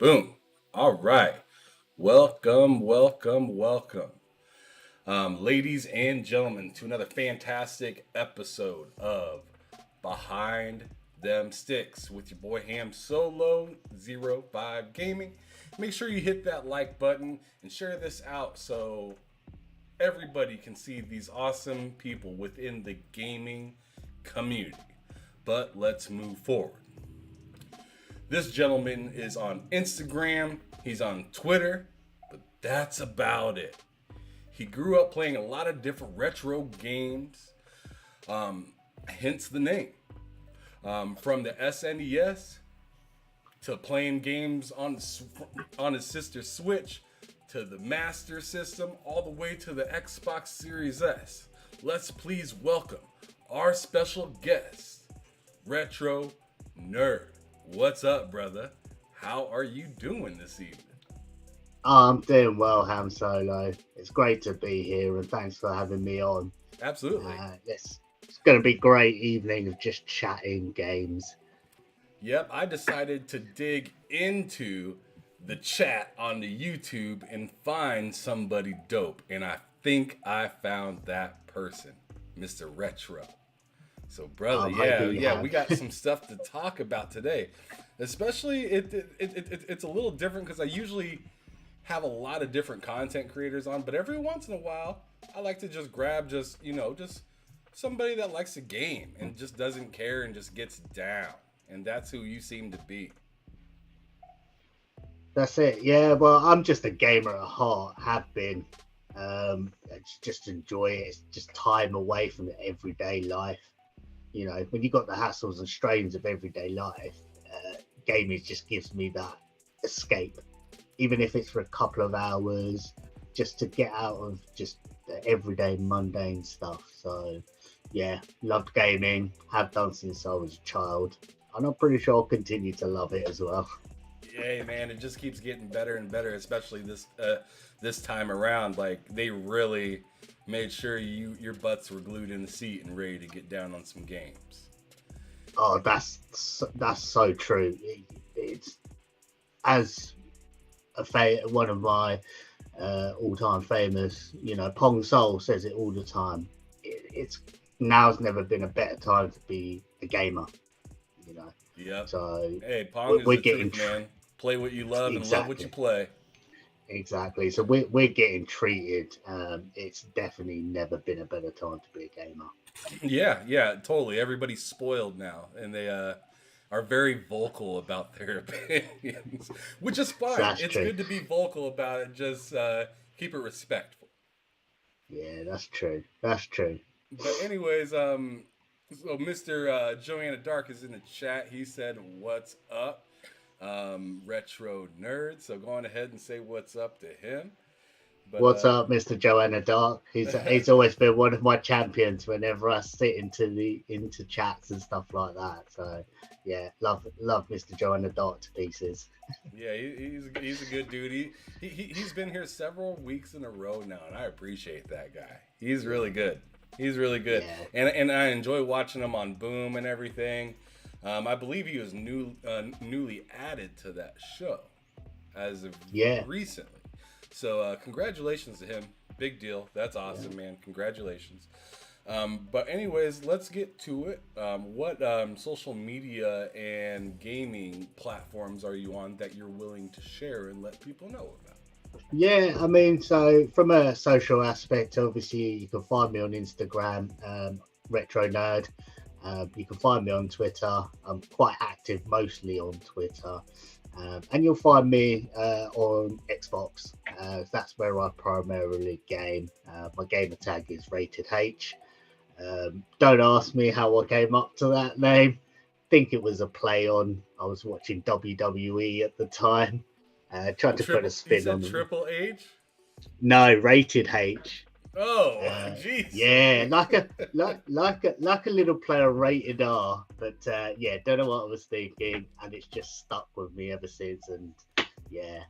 Boom. All right. Welcome, welcome, welcome. Ladies and gentlemen, to another fantastic episode of Behind Them Sticks with your boy Ham Solo 05 Gaming. Make sure you hit that like button and share this out so everybody can see these awesome people within the gaming community. But let's move forward. This gentleman is on Instagram, he's on Twitter, but that's about it. He grew up playing a lot of different retro games, hence the name. From the SNES to playing games on his sister's Switch to the Master System, all the way to the Xbox Series S. Let's please welcome our special guest, Retro Nerd. What's up, brother? How are you doing this evening? I'm doing well, Ham Solo. It's great to be here, and thanks for having me on. Absolutely. It's going to be a great evening of just chatting games. Yep, I decided to dig into the chat on the YouTube and find somebody dope, and I think I found that person, Mr. Retro. So, brother, we got some stuff to talk about today. Especially, it's a little different because I usually have a lot of different content creators on, but every once in a while, I like to just grab just somebody that likes a game and just doesn't care and just gets down. And that's who you seem to be. That's it. Yeah, well, I'm just a gamer at heart, have been. Just enjoy it. It's just time away from the everyday life. You know, when you got the hassles and strains of everyday life, gaming just gives me that escape. Even if it's for a couple of hours, just to get out of just the everyday mundane stuff. So, yeah, loved gaming, have done since I was a child, and I'm pretty sure I'll continue to love it as well. Yeah, man, it just keeps getting better and better, especially this time around. Like they really made sure your butts were glued in the seat and ready to get down on some games. Oh, that's so true. It's as one of my all-time famous, Pong Soul says it all the time. It's now's never been a better time to be a gamer. Yep. So hey, Pong is we're the getting truth, man. Play what you love and love what you exactly. play. Exactly. So we're getting treated. It's definitely never been a better time to be a gamer. Yeah, totally. Everybody's spoiled now, and they are very vocal about their opinions, which is So fine. that's It's true. good to be vocal about it. Just keep it respectful. Yeah, that's true. That's true. But anyways, so Mr. Joanna Dark is in the chat. He said, "What's up, retro nerd?" So go on ahead and say what's up to him. But What's up, Mr. Joanna Dark? He's always been one of my champions whenever I sit into chats and stuff like that. So yeah, love Mr. Joanna Dark to pieces. yeah, he's a good dude. He's been here several weeks in a row now, and I appreciate that guy. He's really Yeah, good. He's really good, yeah, and I enjoy watching him on Boom and everything. I believe he was newly added to that show as of yeah, recently. So congratulations to him. Big deal. That's yeah. awesome, man. Congratulations. But anyways, let's get to it. What social media and gaming platforms are you on that you're willing to share and let people know about? Yeah, I mean, so from a social aspect, obviously you can find me on Instagram, Retro Nerd. You can find me on Twitter. I'm quite active mostly on Twitter. And you'll find me on Xbox. That's where I primarily game. My gamer tag is Rated H. Don't ask me how I came up to that name. Think it was a play on. I was watching WWE at the time. Tried to put a You spin said on the. Triple H? No, Rated H. Oh, Uh, jeez. yeah, like a little player rated R, but yeah, don't know what I was thinking, and it's just stuck with me ever since. And yeah,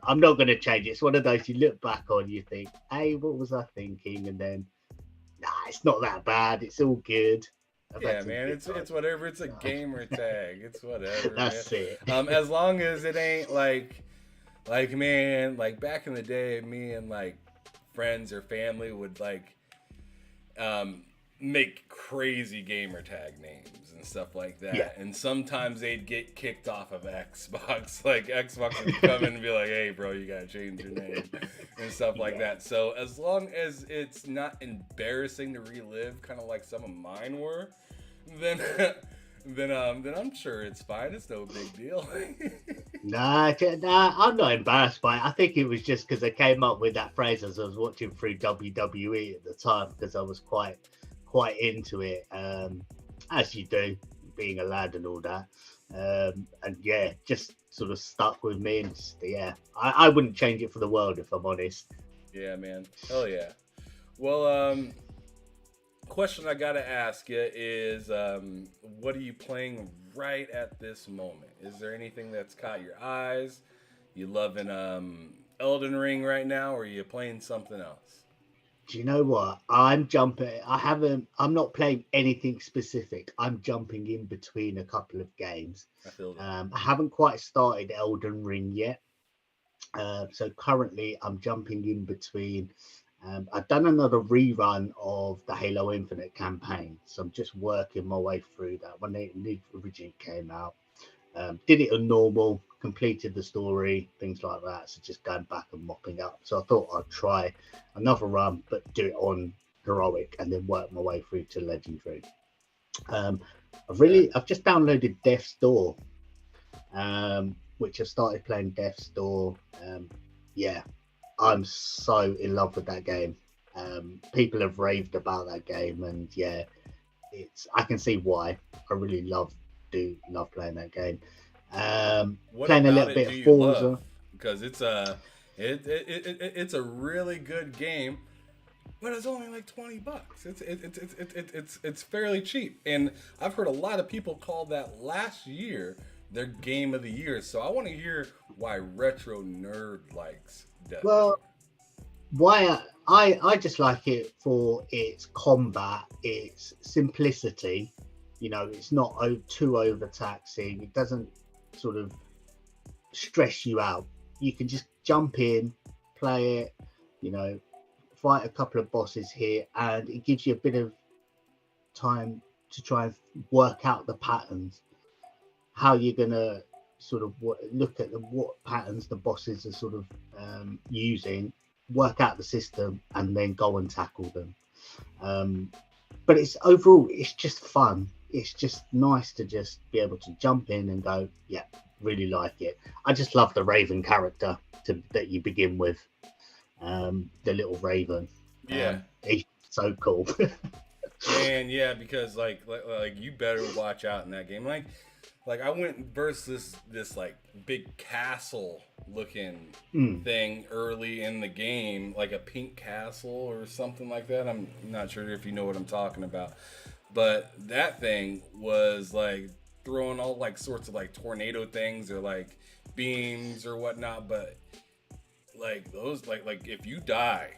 I'm not going to change it. It's one of those you look back on, you think, hey, what was I thinking? And then, nah, it's not that bad. It's all good. Yeah, man, it's whatever. It's a gamer tag. It's whatever, man. That's it. As long as it ain't like man, like back in the day, me and like friends or family would like um make crazy gamer tag names and stuff like that. Yeah. And sometimes they'd get kicked off of Xbox. Like Xbox would come in and be like, "Hey, bro, you gotta change your name," and stuff like that. So as long as it's not embarrassing to relive, kind of like some of mine were, then then I'm sure it's fine. It's no big deal. Nah, I'm not embarrassed by it. I think it was just because I came up with that phrase as I was watching through WWE at the time, because I was quite into it, as you do, being a lad and all that. And yeah, just sort of stuck with me, and just, yeah, I wouldn't change it for the world, if I'm honest. Yeah, man. Hell yeah. Well, question I gotta ask you is, what are you playing right at this moment? Is there anything that's caught your eyes? You loving Elden Ring right now, or are you playing something else? Do you know what? I'm jumping. I'm not playing anything specific. I'm jumping in between a couple of games. I feel that. I haven't quite started Elden Ring yet. So currently I'm jumping in between. I've done another rerun of the Halo Infinite campaign, so I'm just working my way through that when it originally came out. Did it on normal, completed the story, things like that. So just going back and mopping up. So I thought I'd try another run, but do it on heroic and then work my way through to legendary. I've just downloaded Death's Door, which I've started playing Death's Door. Yeah, I'm so in love with that game. People have raved about that game, and yeah, I can see why. I really love playing that game. What Playing a about little it bit do of you Forza. love? Because it's a really good game, but it's only like $20. It's fairly cheap, and I've heard a lot of people call that last year their game of the year. So I want to hear why Retro Nerd likes Death. Well, why I just like it for its combat, its simplicity. You know, it's not too overtaxing. It doesn't sort of stress you out. You can just jump in, play it, you know, fight a couple of bosses here, and it gives you a bit of time to try and work out the patterns, how you're gonna sort of look at what patterns the bosses are sort of using, work out the system, and then go and tackle them. But it's just fun. It's just nice to just be able to jump in and go, yeah, really like it. I just love the Raven character that you begin with, the little Raven. Yeah, he's so cool. man. Yeah, because like you better watch out in that game. Like I went versus this like big castle looking thing early in the game, like a pink castle or something like that. I'm not sure if you know what I'm talking about, but that thing was like throwing all like sorts of like tornado things or like beams or whatnot. But like those like if you die,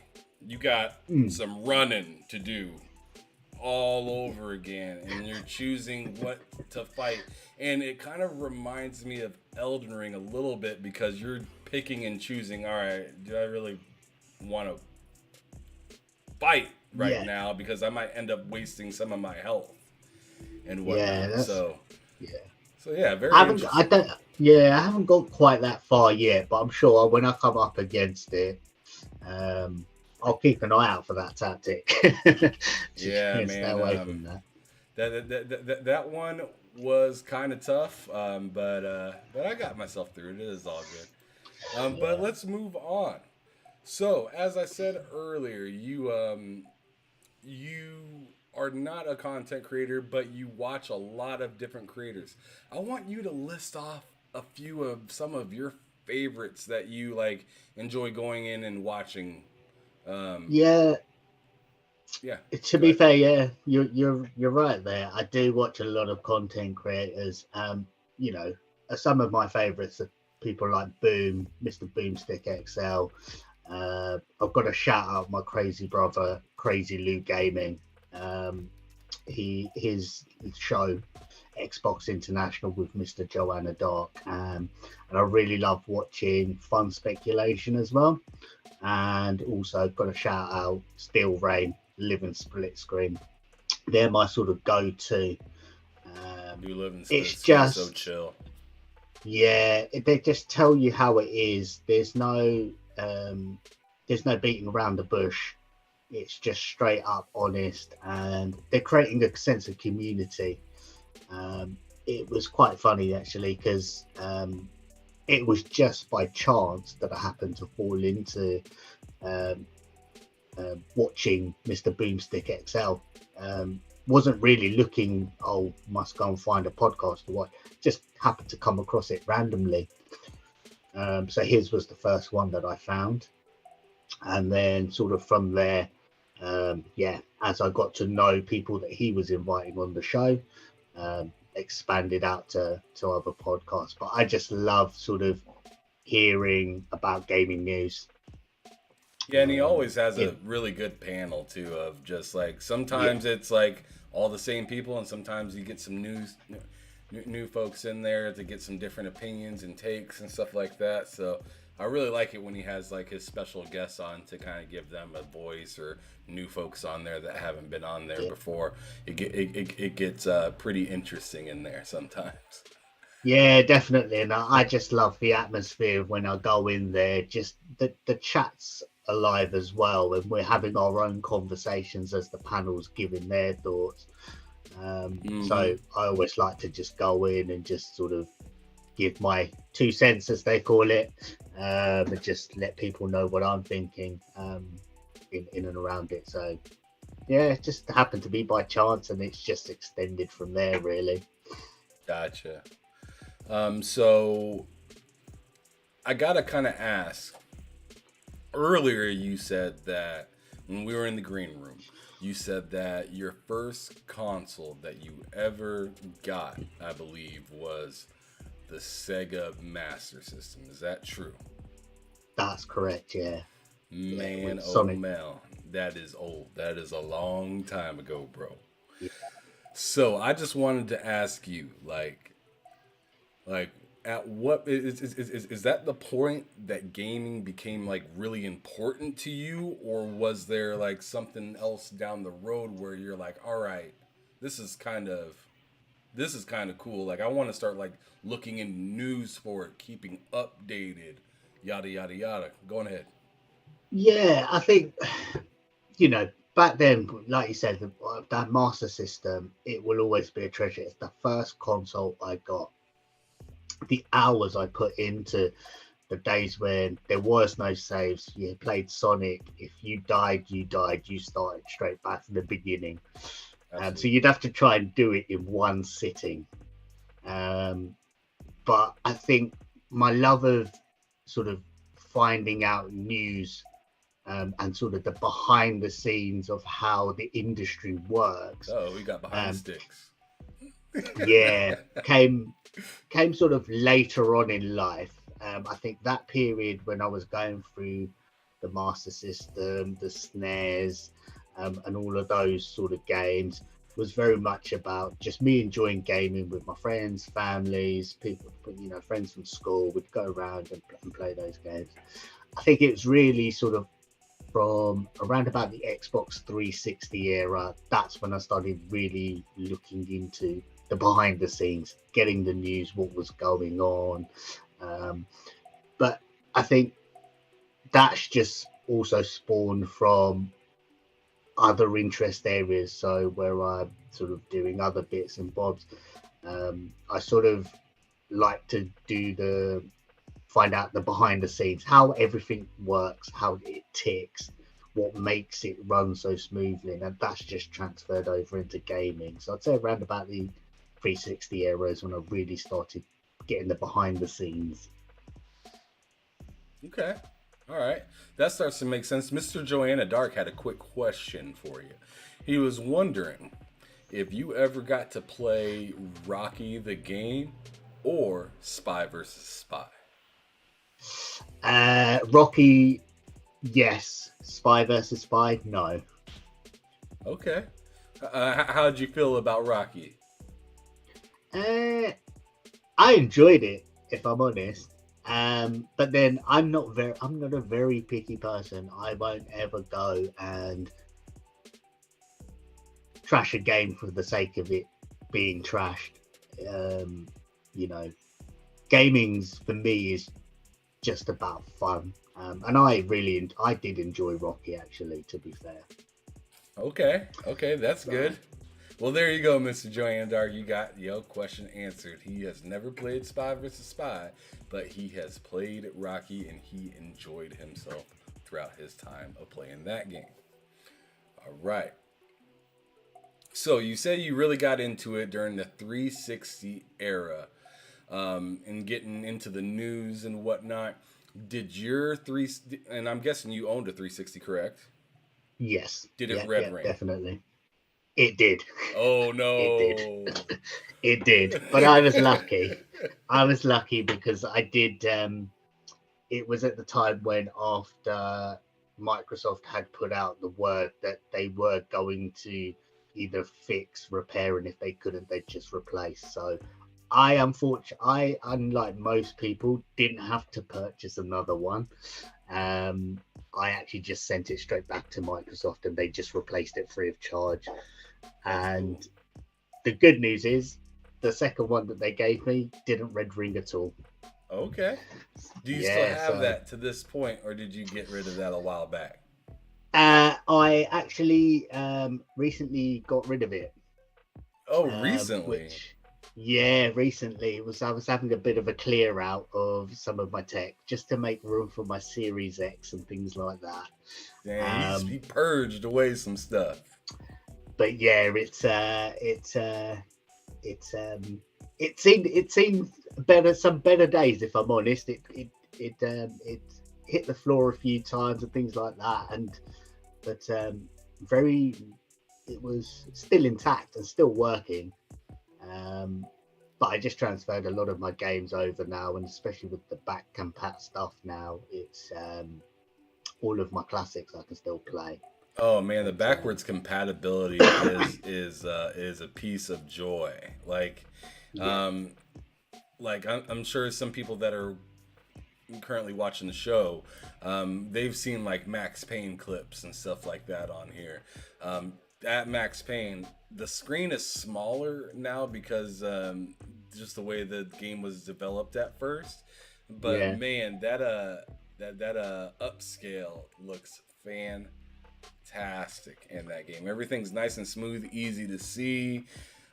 you got some running to do all over again, and you're choosing what to fight. And it kind of reminds me of Elden Ring a little bit, because you're picking and choosing, all right, do I really want to fight right now, because I might end up wasting some of my health and whatnot. So yeah, very interesting. I haven't got quite that far yet, but I'm sure when I come up against it, I'll keep an eye out for that tactic. Yeah, man. Stay away from that. That one was kind of tough, but I got myself through it. It is all good. But let's move on. So, as I said earlier, you are not a content creator, but you watch a lot of different creators. I want you to list off a few of some of your favorites that you like enjoy going in and watching. To be fair, yeah, you're right there. I do watch a lot of content creators. You know, some of my favorites are people like Boom, Mr. Boomstick XL. I've got to shout out my crazy brother, Crazy Lou Gaming. his show Xbox International with Mr. Joanna Dark, and I really love watching Fun Speculation as well. And also got to shout out Steel Rain, Living Split Screen. They're my sort of go-to. You live in It's Screen, so just chill. yeah, they just tell you how it is. There's no beating around the bush. It's just straight up honest, and they're creating a sense of community. It was quite funny actually because it was just by chance that I happened to fall into um, watching Mr. Boomstick XL. Wasn't really looking, oh, must go and find a podcast to watch. Just happened to come across it randomly. So his was the first one that I found. And then sort of from there, as I got to know people that he was inviting on the show, expanded out to other podcasts. But I just love sort of hearing about gaming news. Yeah, and he always has a really good panel too of just like sometimes it's like all the same people, and sometimes you get some new folks in there to get some different opinions and takes and stuff like that. So I really like it when he has like his special guests on to kind of give them a voice, or new folks on there that haven't been on there before. It gets pretty interesting in there sometimes. Yeah, definitely. And I just love the atmosphere when I go in there. Just the chat's alive as well, and we're having our own conversations as the panel's giving their thoughts. So I always like to just go in and just sort of give my 2 cents, as they call it, and just let people know what I'm thinking in and around it. So yeah, it just happened to be by chance, and it's just extended from there, really. Gotcha. So I gotta kind of ask. Earlier, you said that when we were in the green room, you said that your first console that you ever got, I believe, was the Sega Master System. Is that true? That's correct, yeah. Man, oh man, that is old. That is a long time ago, bro. Yeah. So I just wanted to ask you, like at what is that the point that gaming became like really important to you, or was there like something else down the road where you're like, all right, this is kind of cool, like I want to start like looking in news for it, keeping updated, yada yada yada. Go ahead. Yeah, I think back then, like you said, that Master System, it will always be a treasure. It's the first console I got. The hours I put into the days when there was no saves, you played Sonic. If you died, you started straight back to the beginning. So you'd have to try and do it in one sitting. But I think my love of sort of finding out news and sort of the behind the scenes of how the industry works. Oh, we got behind the sticks. Yeah, came sort of later on in life. I think that period when I was going through the Master System, the SNES, and all of those sort of games was very much about just me enjoying gaming with my friends, families, people, friends from school. Would go around and play those games. I think it was really sort of from around about the Xbox 360 era. That's when I started really looking into the behind the scenes, getting the news, what was going on. But I think that's just also spawned from other interest areas. So where I'm sort of doing other bits and bobs, I sort of like to find out the behind the scenes, how everything works, how it ticks, what makes it run so smoothly, and that's just transferred over into gaming. So I'd say around about the 360 era is when I really started getting the behind the scenes. Okay. All right. That starts to make sense. Mr. Joanna Dark had a quick question for you. He was wondering if you ever got to play Rocky the game or Spy versus Spy. Rocky, yes. Spy versus Spy, no. Okay. How'd you feel about Rocky? Uh, I enjoyed it, if I'm honest. But then I'm not a very picky person. I won't ever go and trash a game for the sake of it being trashed. Um, you know, gaming's for me is just about fun. And I did enjoy Rocky actually, to be fair. Okay, that's So, good. Well, there you go, Mr. Joanne Dark. You got your question answered. He has never played Spy versus Spy, but he has played Rocky and he enjoyed himself throughout his time of playing that game. All right. So you said you really got into it during the 360 era, and getting into the news and whatnot. Did your three? And I'm guessing you owned a 360, correct? yes, Did it yeah, red yeah, ring? definitely. It did. Oh It did. no. It did. But I was lucky. I was lucky because I did. It was at the time when after Microsoft had put out the word that they were going to either fix, repair, and if they couldn't, they'd just replace. So I, unlike most people, didn't have to purchase another one. Um, I actually just sent it straight back to Microsoft, and they just replaced it free of charge. That's cool. And the good news is, the second one that they gave me didn't red ring at all. Okay. Do you still Yeah, have so that to this point, or did you get rid of that a while back? I actually recently got rid of it. Oh, recently. Which, yeah, recently I was having a bit of a clear out of some of my tech just to make room for my Series X and things like that. Dang, he Um, purged away some stuff. but yeah, it's it seemed better, some better days, if I'm honest. It hit the floor a few times and things like that, and but very it was still intact and still working. Um, but I just transferred a lot of my games over now, and especially with the back compat stuff now, it's all of my classics I can still play. Oh man, the But backwards compatibility is a piece of joy. yeah, Um, I'm sure some people that are currently watching the show, they've seen like Max Payne clips and stuff like that on here. At Max Payne, the screen is smaller now because just the way the game was developed at first. But yeah, man, that upscale looks fantastic in that game. Everything's nice and smooth, easy to see.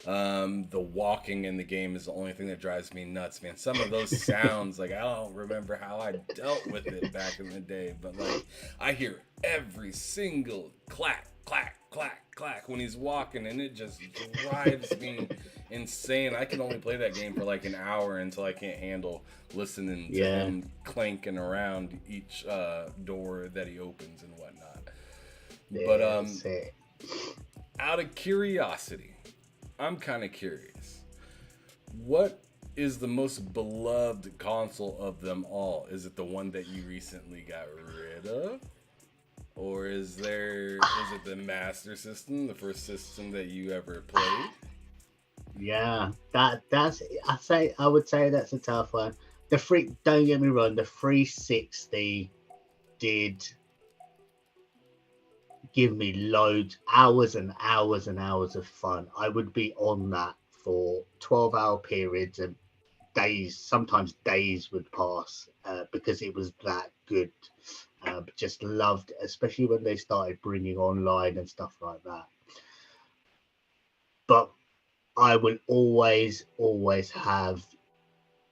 The walking in the game is the only thing that drives me nuts, man. Some of those sounds, like I don't remember how I dealt with it back in the day, but like I hear every single clack, clack, clack, clack when he's walking, and it just drives me insane. I can only play that game for like an hour until I can't handle listening to yeah, him clanking around each door that he opens and whatnot. But yeah. That's it. out of curiosity, I'm kind of curious. What is the most beloved console of them all? Is it the one that you recently got rid of? Or is it the Master System, the first system that you ever played? Yeah, that's I would say that's a tough one. The free Don't get me wrong, the 360 did give me loads, hours and hours and hours of fun. I would be on that for 12-hour periods, and days, sometimes days would pass because it was that good. Just loved, especially when they started bringing online and stuff like that. But I will always have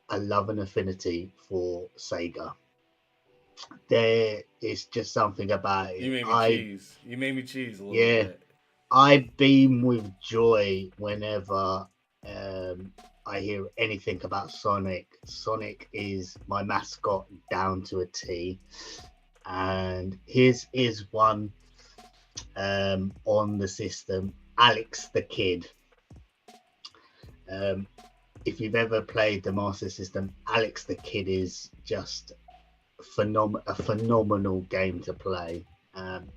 a love and affinity for Sega. There is just something about You it. made me cheese. You made me cheese a little Yeah, bit. I beam with joy whenever I hear anything about Sonic. Sonic is my mascot down to a T, and his is one on the system, Alex the Kid. Um, if you've ever played the Master System, Alex the Kid is just a phenomenal game to play.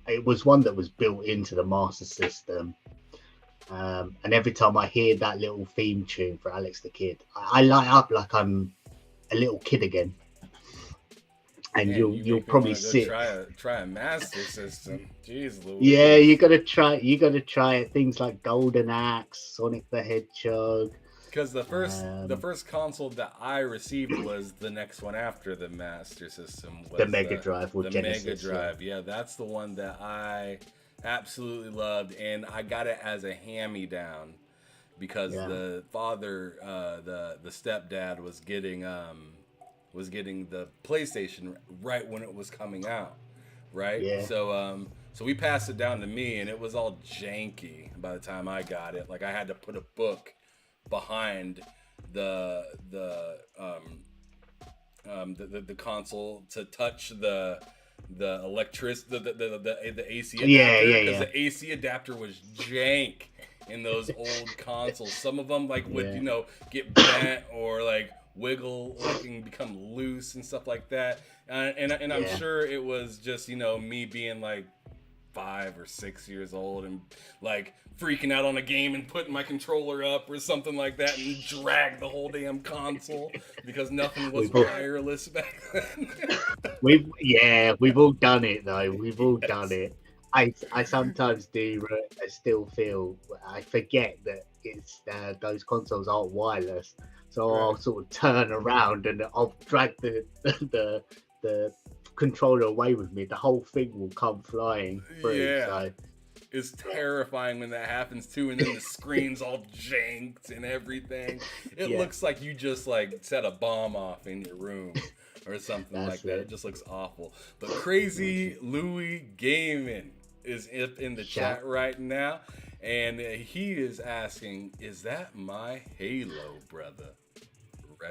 It was one that was built into the Master System, And every time I hear that little theme tune for Alex the Kid, I light up like I'm a little kid again. And Man, you you'll make me probably want to go sit. try a Master System. Jeez Yeah, Louise. you gotta try it. Things like Golden Axe, Sonic the Hedgehog. Because the Um, first console that I received was the next one after the Master System the was Mega Drive or the Mega Genesis. Drive. Yeah, that's the one that I absolutely loved, and I got it as a hand-me-down because Yeah, the father, the stepdad was getting the PlayStation right when it was coming out, right? yeah, So we passed it down to me, and it was all janky by the time I got it. Like I had to put a book behind the the the console to touch the electric the AC yeah, adapter yeah, because yeah, the AC adapter was jank in those old consoles. Some of them like would yeah, get bent or like wiggle like and become loose and stuff like that. And I'm yeah. sure it was just me being like 5 or 6 years old and like freaking out on a game and putting my controller up or something like that and drag the whole damn console because nothing was We've all, wireless back then. we've all done it though. We've all done Yes. it. I sometimes do. I still feel I forget that it's those consoles aren't wireless, so I'll Right. sort of turn around and I'll drag the controller away with me. The whole thing will come flying through. Yeah. So It's terrifying when that happens too, and then the screen's all janked and everything. It yeah, looks like you just like set a bomb off in your room or something like that's that. It it. just looks awful. But Crazy Louie Gaming is in the Shout. chat right now, and he is asking, "Is that my Halo brother?"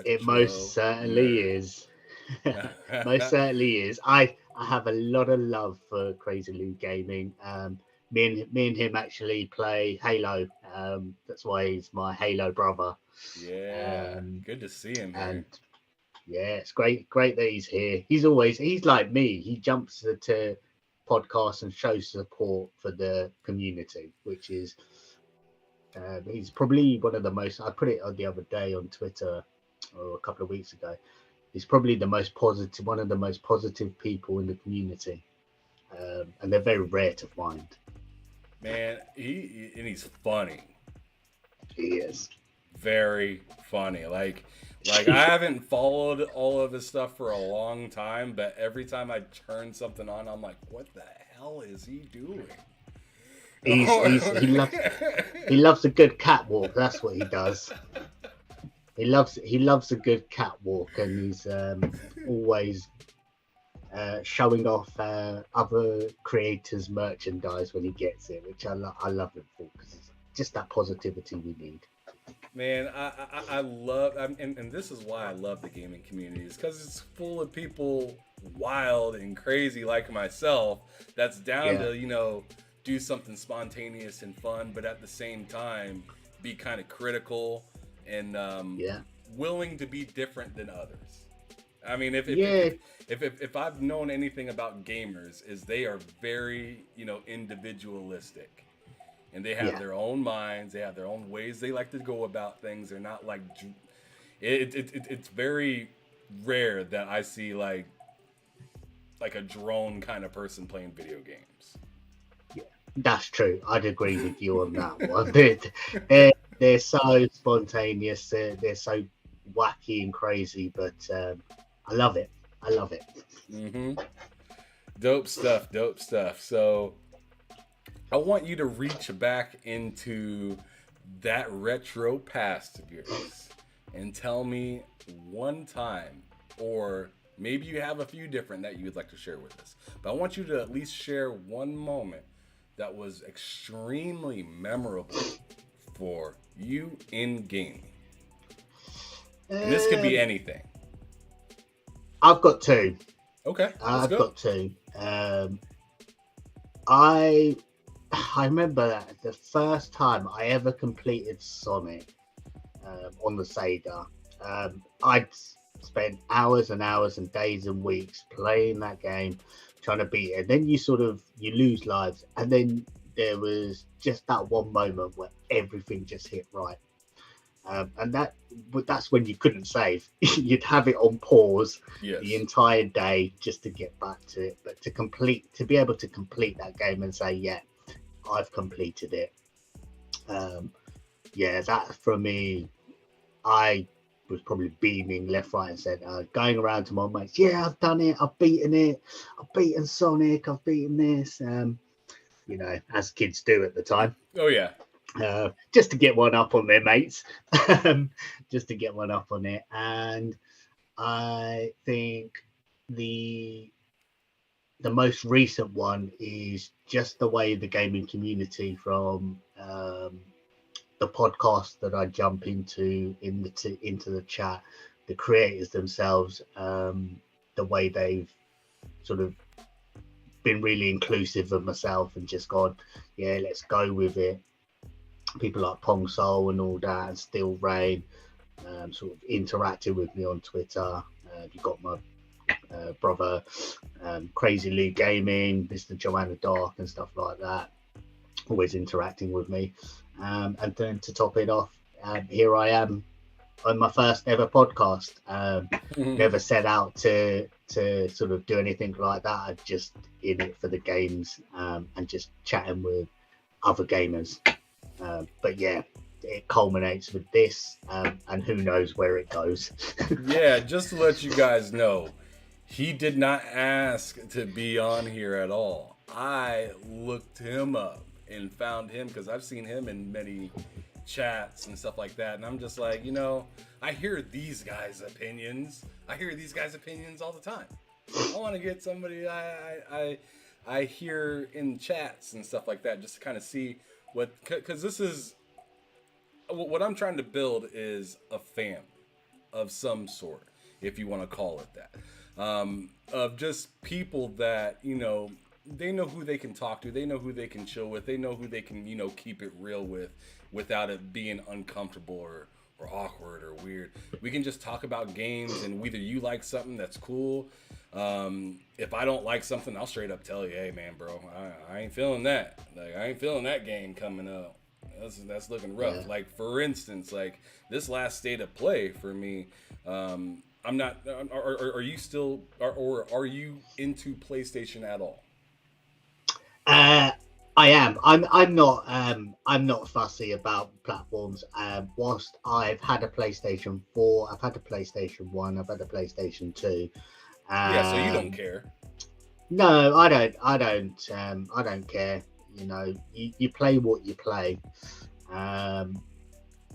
It Retro most certainly nerd. is. Most certainly is. I have a lot of love for Crazy Lou Gaming. Me and him actually play Halo. That's why he's my Halo brother. Yeah, Um, good to see him and here. yeah, it's great that he's here. He's like me. He jumps to podcasts and shows support for the community, which is he's probably one of the most. I put it on the other day on Twitter or a couple of weeks ago. He's probably the most positive, one of the most positive people in the community, and they're very rare to find. Man, he's funny. He is. Very funny. Like I haven't followed all of his stuff for a long time, but every time I turn something on, I'm like, what the hell is he doing? He's he loves a good catwalk. That's what he does. He loves a good catwalk, and he's always showing off other creators' merchandise when he gets it, which I love him for because it's just that positivity we need. Man, I love, and this is why I love the gaming community, is because it's full of people wild and crazy like myself that's down Yeah, to, do something spontaneous and fun, but at the same time, be kind of critical and yeah, willing to be different than others. I mean, yeah, if I've known anything about gamers, is they are very, individualistic and they have yeah. their own minds, they have their own ways they like to go about things. They're not like it's very rare that I see like a drone kind of person playing video games. That's true. I'd agree with you on that one. They're so spontaneous. They're so wacky and crazy, but I love it. I love it. Mm-hmm. Dope stuff. Dope stuff. So I want you to reach back into that retro past of yours and tell me one time, or maybe you have a few different that you would like to share with us. But I want you to at least share one moment that was extremely memorable for you in gaming. And this could be Um, anything. I've got two. Okay, let's I've go. got two. I I remember that the first time I ever completed Sonic on the Sega. I'd spent hours and hours and days and weeks playing that game, trying to beat it. And then you lose lives, and then there was just that one moment where everything just hit right. And that's when you couldn't save. You'd have it on pause Yes. the entire day just to get back to it. But to be able to complete that game and say, yeah, I've completed it. Yeah, that for me, I was probably beaming left, right, and centre, going around to my mates. Yeah, I've done it. I've beaten Sonic. I've beaten this. As kids do at the time. Oh yeah. Just to get one up on their mates, just to get one up on it. And I think the most recent one is just the way the gaming community from the podcast that I jump into into the chat, the creators themselves, the way they've sort of been really inclusive of myself and just gone, yeah, let's go with it. People like Pong Soul and all that, and Steel Rain, sort of interacting with me on Twitter. You've got my brother, Crazy Lee Gaming, Mr. Joanna Dark, and stuff like that, always interacting with me. And then to top it off, here I am on my first ever podcast. Never set out to sort of do anything like that. I'm just in it for the games and just chatting with other gamers. But yeah, it culminates with this, and who knows where it goes. Yeah, just to let you guys know, he did not ask to be on here at all. I looked him up and found him because I've seen him in many chats and stuff like that, and I'm just like, I hear these guys' opinions. I hear these guys' opinions all the time. I want to get somebody I hear in chats and stuff like that, just to kind of see because this is what I'm trying to build is a family of some sort, if you want to call it that, of just people that they know who they can talk to, they know who they can chill with, they know who they can keep it real with without it being uncomfortable or awkward or weird. We can just talk about games, and whether you like something, that's cool. If I don't like something, I'll straight up tell you, hey man, bro, I ain't feeling that. Like, I ain't feeling that game coming up. That's looking rough. Yeah. Like, for instance, like this last State of Play for me, I'm not. Are you still, or are you into PlayStation at all? I am. I'm not. I'm not fussy about platforms. Whilst I've had a PlayStation 4, I've had a PlayStation 1, I've had a PlayStation 2. Yeah, so you don't care. No, I don't. I don't care. You play what you play.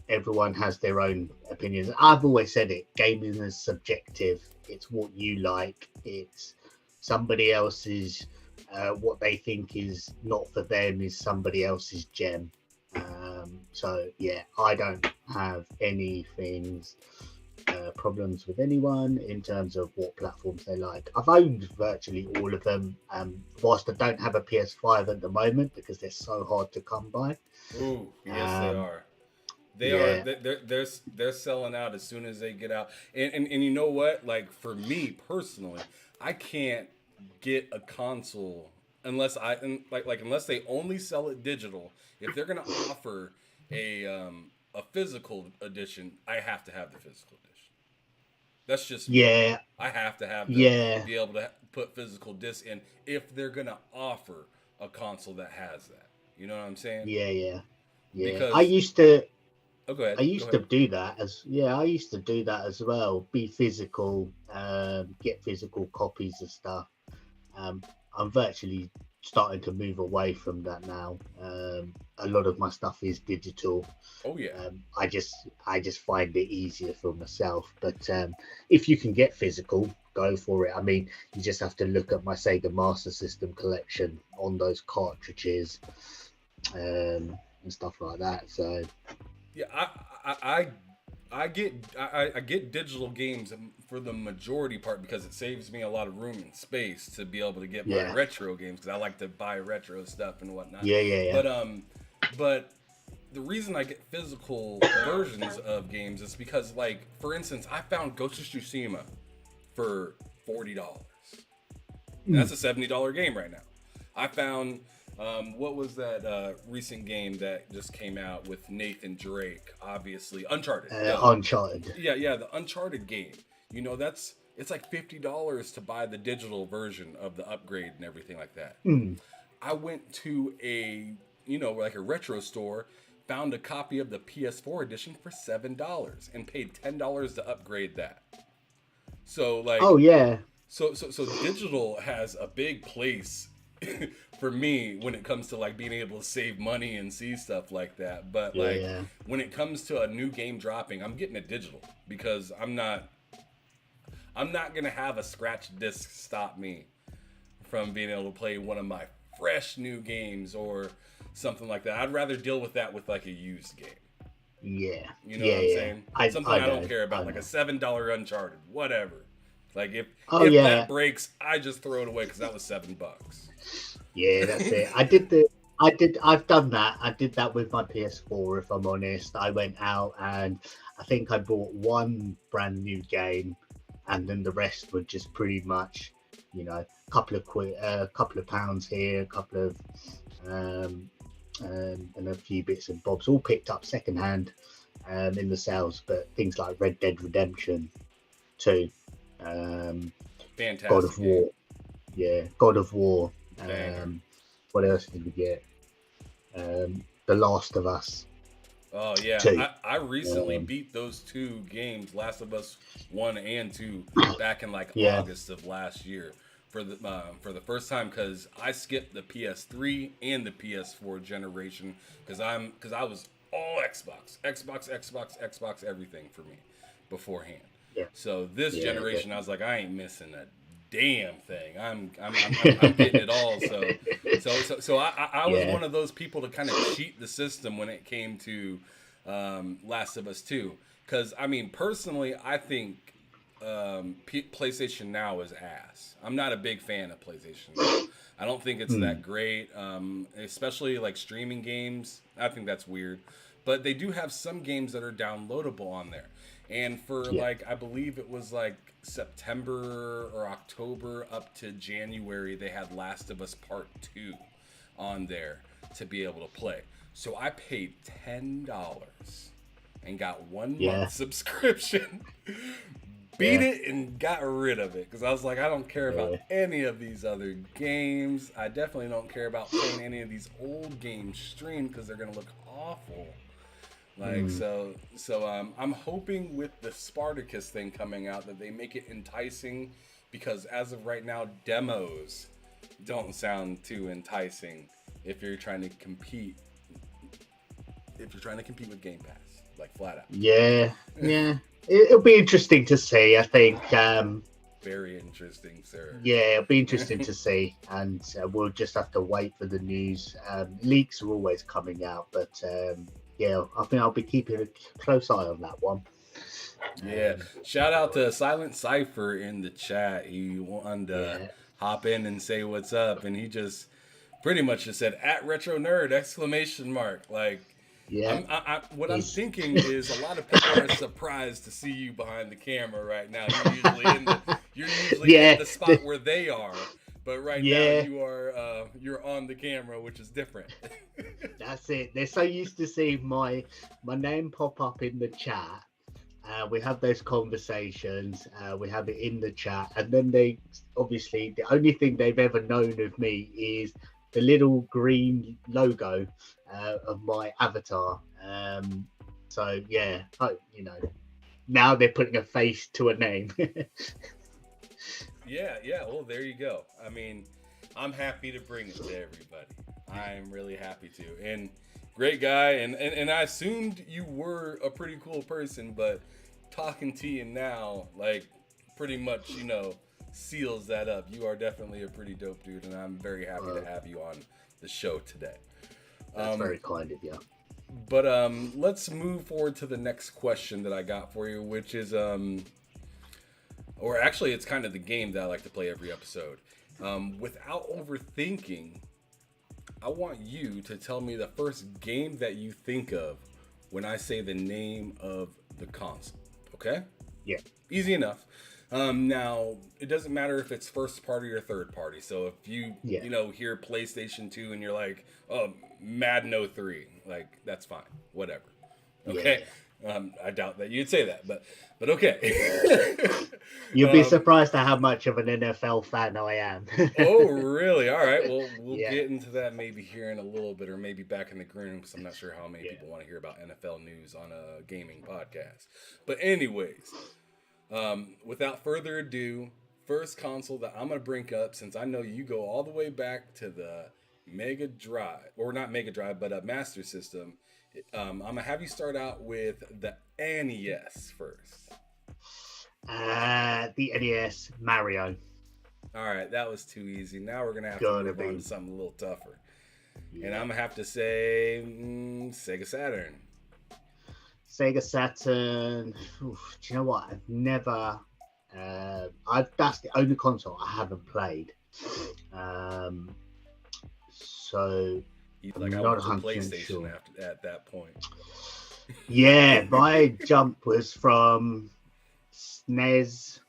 Everyone has their own opinions. I've always said it. Gaming is subjective. It's what you like. It's somebody else's. What they think is not for them is somebody else's gem. So yeah, I don't have anything. Problems with anyone in terms of what platforms they like. I've owned virtually all of them, whilst I don't have a PS5 at the moment because they're so hard to come by. Ooh, yes, they are. They're selling out as soon as they get out. And you know what? Like, for me personally, I can't get a console unless unless they only sell it digital. If they're gonna offer a physical edition, I have to have the physical edition. That's just me. I have to have be able to put physical disc in if they're gonna offer a console that has that. You know what I'm saying? Yeah. Because I used to. Oh, go ahead. I used to do that I used to do that as well. Be physical, get physical copies of stuff. I'm virtually starting to move away from that now. A lot of my stuff is digital. Oh yeah. I just find it easier for myself. But if you can get physical, go for it. I mean, you just have to look at my Sega Master System collection on those cartridges and stuff like that. So yeah, I get digital games for the majority part because it saves me a lot of room and space to be able to get my retro games, because I like to buy retro stuff and whatnot. Yeah. But the reason I get physical versions of games is because, like, for instance, I found Ghost of Tsushima for $40. That's a $70 game right now. I found What was that recent game that just came out with Nathan Drake? Obviously, Uncharted. Uncharted. Yeah, the Uncharted game. You know, it's like $50 to buy the digital version of the upgrade and everything like that. Mm. I went to like a retro store, found a copy of the PS4 edition for $7 and paid $10 to upgrade that. So like, Oh yeah, so digital has a big place for me when it comes to like being able to save money and see stuff like that. But like yeah, when it comes to a new game dropping, I'm getting it digital because I'm not gonna have a scratch disc stop me from being able to play one of my fresh new games or something like that. I'd rather deal with that with like a used game. yeah, You know yeah, what I'm yeah. saying? Something I don't know, care about, I like a know. $7 Uncharted, whatever. Like Oh if yeah, that breaks, I just throw it away because that was $7. yeah. That's it. I've done that. I did that with my PS4. If I'm honest, I went out and I think I bought one brand new game, and then the rest were just pretty much, a couple of quid, a couple of pounds here, a couple of, um, and a few bits and bobs, all picked up secondhand, in the sales. But things like Red Dead Redemption 2, um, God Fantastic of game. War, yeah, God of War. Banger. What else did we get? The Last of Us Oh yeah, 2. I recently Um, beat those two games, Last of Us 1 and 2, back in like yeah, August of last year for the first time because I skipped the PS3 and the PS4 generation because I was all Xbox, everything for me beforehand. yeah, So this yeah, generation, I was definitely. like, I ain't missing a damn thing. I'm getting it all. So I was Yeah, one of those people to kind of cheat the system when it came to Last of Us 2. Because I mean, personally, I think PlayStation Now is ass. I'm not a big fan of PlayStation Now. I don't think it's that mm, great, especially like streaming games. I think that's weird. But they do have some games that are downloadable on there. And for yeah, like, I believe it was like September or October up to January, they had Last of Us Part 2 on there to be able to play. So I paid $10 and got 1 month yeah, subscription, beat yeah, it and got rid of it because I was like, I don't care about yeah, any of these other games. I definitely don't care about playing any of these old games streamed because they're gonna look awful. Like mm, so I'm hoping with the Spartacus thing coming out that they make it enticing because as of right now demos don't sound too enticing if you're trying to compete with Game Pass, like flat yeah, out. yeah. It'll be interesting to see. I think, Very interesting, sir. yeah, it'll be interesting to see, and we'll just have to wait for the news. Leaks are always coming out, but yeah, I think I'll be keeping a close eye on that one. Yeah. Um, Shout out to Silent Cipher in the chat. He wanted to yeah, hop in and say what's up, and he just pretty much just said at retro nerd exclamation mark. Like yeah, what I'm he's thinking is a lot of people are surprised to see you behind the camera right now. You're usually in yeah, the spot where they are, but right now yeah. you're on the camera, which is different. That's it. They're so used to seeing my name pop up in the chat. We have those conversations. We have it in the chat, and then they obviously the only thing they've ever known of me is the little green logo of my avatar. So yeah, now they're putting a face to a name. Yeah. Well, there you go. I mean, I'm happy to bring it to everybody. I'm really happy to. And great guy. And I assumed you were a pretty cool person, but talking to you now, like, pretty much, seals that up. You are definitely a pretty dope dude, and I'm very happy to Well, have you on the show today. that's Um, very kind of you. but let's move forward to the next question that I got for you, which is or actually, it's kind of the game that I like to play every episode. Without overthinking, I want you to tell me the first game that you think of when I say the name of the console. Okay? Yeah. Easy enough. Now it doesn't matter if it's first party or third party. So if you Yeah. hear PlayStation 2 and you're like, oh, Madden 03, like that's fine, whatever. Okay. I doubt that you'd say that, but okay. You'd be surprised at how much of an NFL fan I am. Oh, really? All right. Well, we'll Yeah. get into that maybe here in a little bit, or maybe back in the green room, because I'm not sure how many Yeah. people want to hear about NFL news on a gaming podcast. But anyways, without further ado, first console that I'm gonna bring up, since I know you go all the way back to the Mega Drive, or not Mega Drive, but a Master System. I'm gonna have you start out with the NES first. The NES Mario. All right, that was too easy. Now we're gonna have to Gotta move on be. to something a little tougher. Yeah. And I'm gonna have to say Sega Saturn. Sega Saturn. Oof, do you know what? I've never. That's the only console I haven't played. So Like I not went to 100% PlayStation sure. at that point. yeah, my jump was from SNES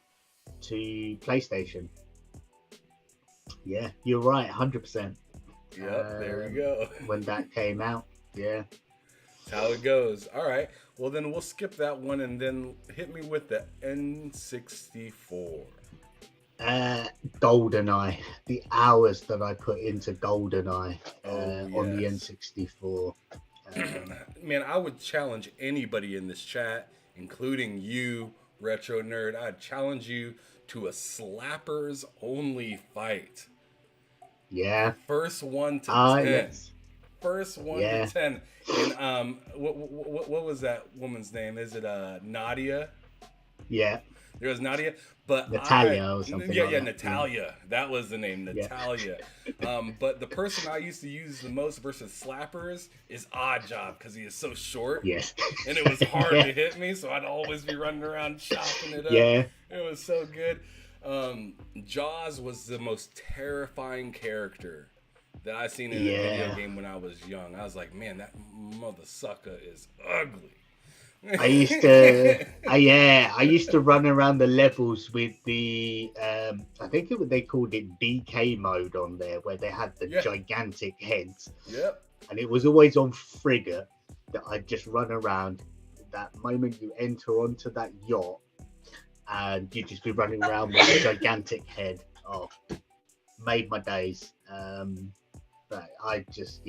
to PlayStation. Yeah, you're right, 100%. Yep, there we go. When that came out, yeah. That's how it goes. All right. Well, then we'll skip that one and then hit me with the N64. GoldenEye. The hours that I put into GoldenEye on the yes. N64. Man, I would challenge anybody in this chat, including you, Retro Nerd. I'd challenge you to a slappers only fight. Yeah. First one to 10. Yes. First one Yeah. to 10. And what was that woman's name? Is it Nadia? Yeah. There was Nadia, but Natalia or something Yeah, like yeah, that. Natalia. That was the name, Yeah. Natalia. But the person I used to use the most versus slappers is Oddjob because he is so short. Yes. And it was hard Yeah. to hit me, so I'd always be running around chopping it up. Yeah. It was so good. Jaws was the most terrifying character that I seen in a video game when I was young. I was like, man, that mother sucker is ugly. I used to run around the levels with the I think they called it DK mode on there, where they had the gigantic heads. Yep. And it was always on frigate that I'd just run around. That moment you enter onto that yacht and you'd just be running around with a gigantic head. Oh, made my days. But I just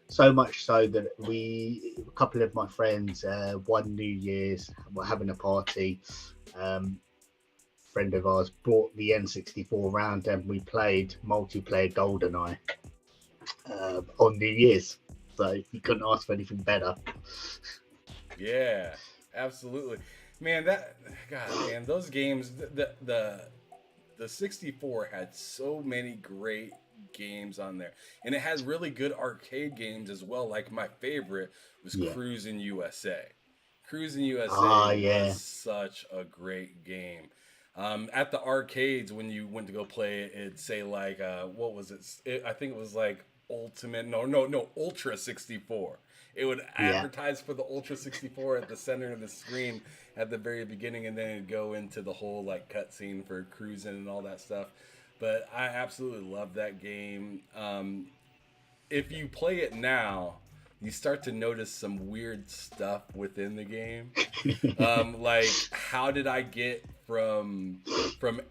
so much so that a couple of my friends, one New Year's, were having a party. Friend of ours brought the N64 round and we played multiplayer GoldenEye on New Year's. So you couldn't ask for anything better. Yeah, absolutely. Man, those games, the 64 had so many great games on there, and it has really good arcade games as well. Like my favorite was Cruisin' USA. Cruisin' USA was such a great game. At the arcades, when you went to go play it, it'd say like what was it? I think it was like Ultra 64. It would advertise for the Ultra 64 at the center of the screen at the very beginning, and then it'd go into the whole like cutscene for cruising and all that stuff. But I absolutely love that game. If you play it now, you start to notice some weird stuff within the game. Like, how did I get from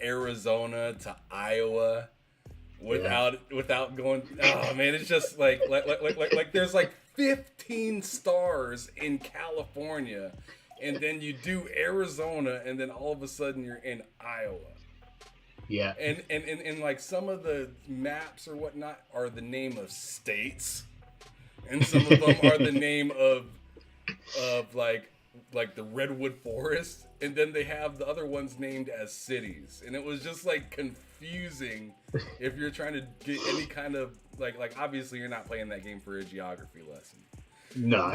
Arizona to Iowa without going? Oh man, it's just like there's like 15 stars in California, and then you do Arizona, and then all of a sudden you're in Iowa. Yeah. And like some of the maps or whatnot are the name of states, and some of them are the name of like the Redwood Forest, and then they have the other ones named as cities, and it was just like confusing if you're trying to get any kind of like obviously you're not playing that game for a geography lesson. No.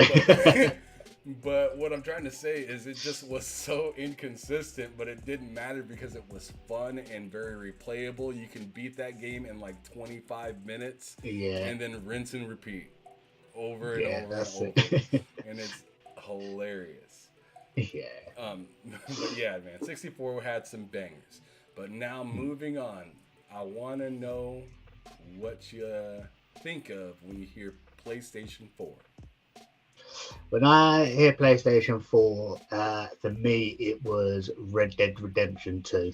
But what I'm trying to say is it just was so inconsistent, but it didn't matter because it was fun and very replayable. You can beat that game in like 25 minutes and then rinse and repeat over and over and over. And it's hilarious. Yeah. But yeah, man, 64 had some bangers. But now moving on, I want to know what you think of when you hear PlayStation 4. When I hear PlayStation 4, for me, it was Red Dead Redemption 2.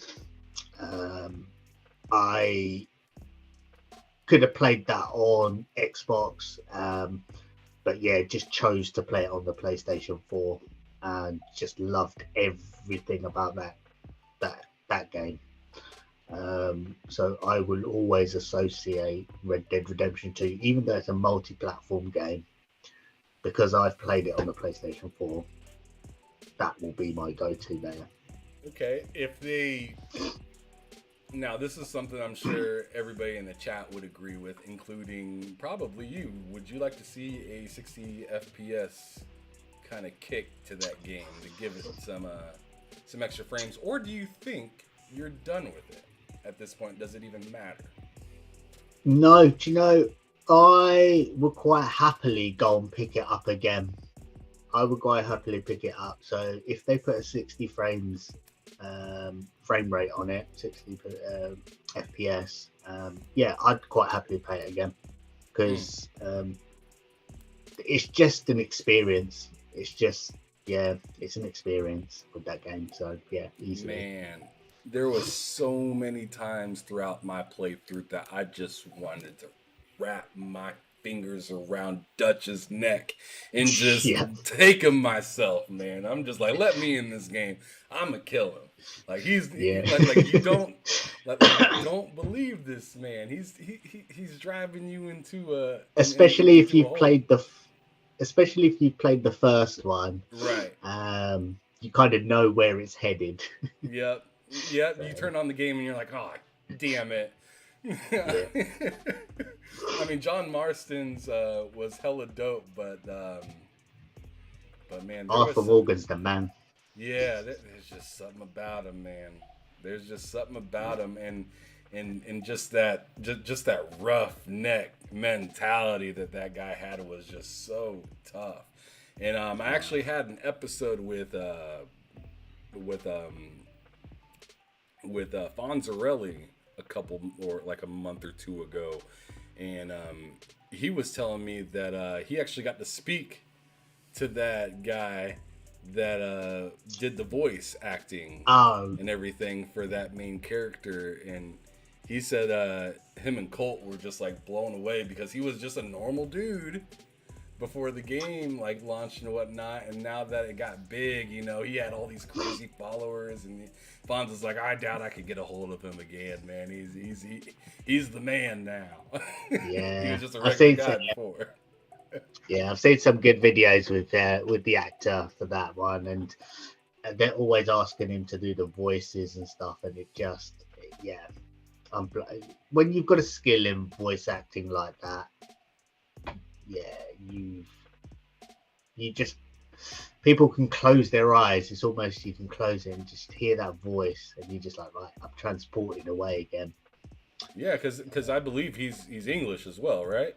Um, I could have played that on Xbox, but yeah, just chose to play it on the PlayStation 4 and just loved everything about that game. So I will always associate Red Dead Redemption 2, even though it's a multi-platform game, because I've played it on the PlayStation 4. That will be my go-to there. Okay, if they now this is something I'm sure everybody in the chat would agree with, including probably you. Would you like to see a 60 FPS kind of kick to that game to give it some extra frames, or do you think you're done with it at this point? Does it even matter? No, do you know, I would quite happily go and pick it up again. I would quite happily pick it up. So if they put a 60 frames frame rate on it, 60 FPS, yeah, I'd quite happily play it again because it's just an experience. It's just, yeah, it's an experience with that game. So yeah, easily. Man, there was so many times throughout my playthrough that I just wanted to wrap my fingers around Dutch's neck and just Yeah, take him myself, man. I'm just like, let me in this game. I'ma kill him. Like yeah. like you don't like you don't believe this man. He's driving you into especially if into a you hole. played the first one, Right. you kind of know where it's headed. Yep. Yep. You So turn on the game and you're like, oh, damn it. yeah, I mean, John Marston's was hella dope, but man, there Arthur was Morgan's the man. yeah, there's just something about him, man. There's just something about him, and just that rough neck mentality that guy had was just so tough. And I actually had an episode with Fonzarelli a couple or like a month or two ago, and he was telling me that he actually got to speak to that guy that did the voice acting Oh, and everything for that main character, and he said him and Colt were just like blown away because he was just a normal dude before the game like launched and whatnot, and now that it got big, you know, he had all these crazy followers, and Fonz was like, I doubt I could get a hold of him again, man. He's the man now. He yeah. was just a I've regular seen guy before. I've seen some good videos with the actor for that one, and they're always asking him to do the voices and stuff, and it just, yeah. When you've got a skill in voice acting like that, yeah, you just people can close their eyes. It's almost you can close it and just hear that voice, and you're just like, right, I'm transported away again. Yeah, because I believe he's English as well, right?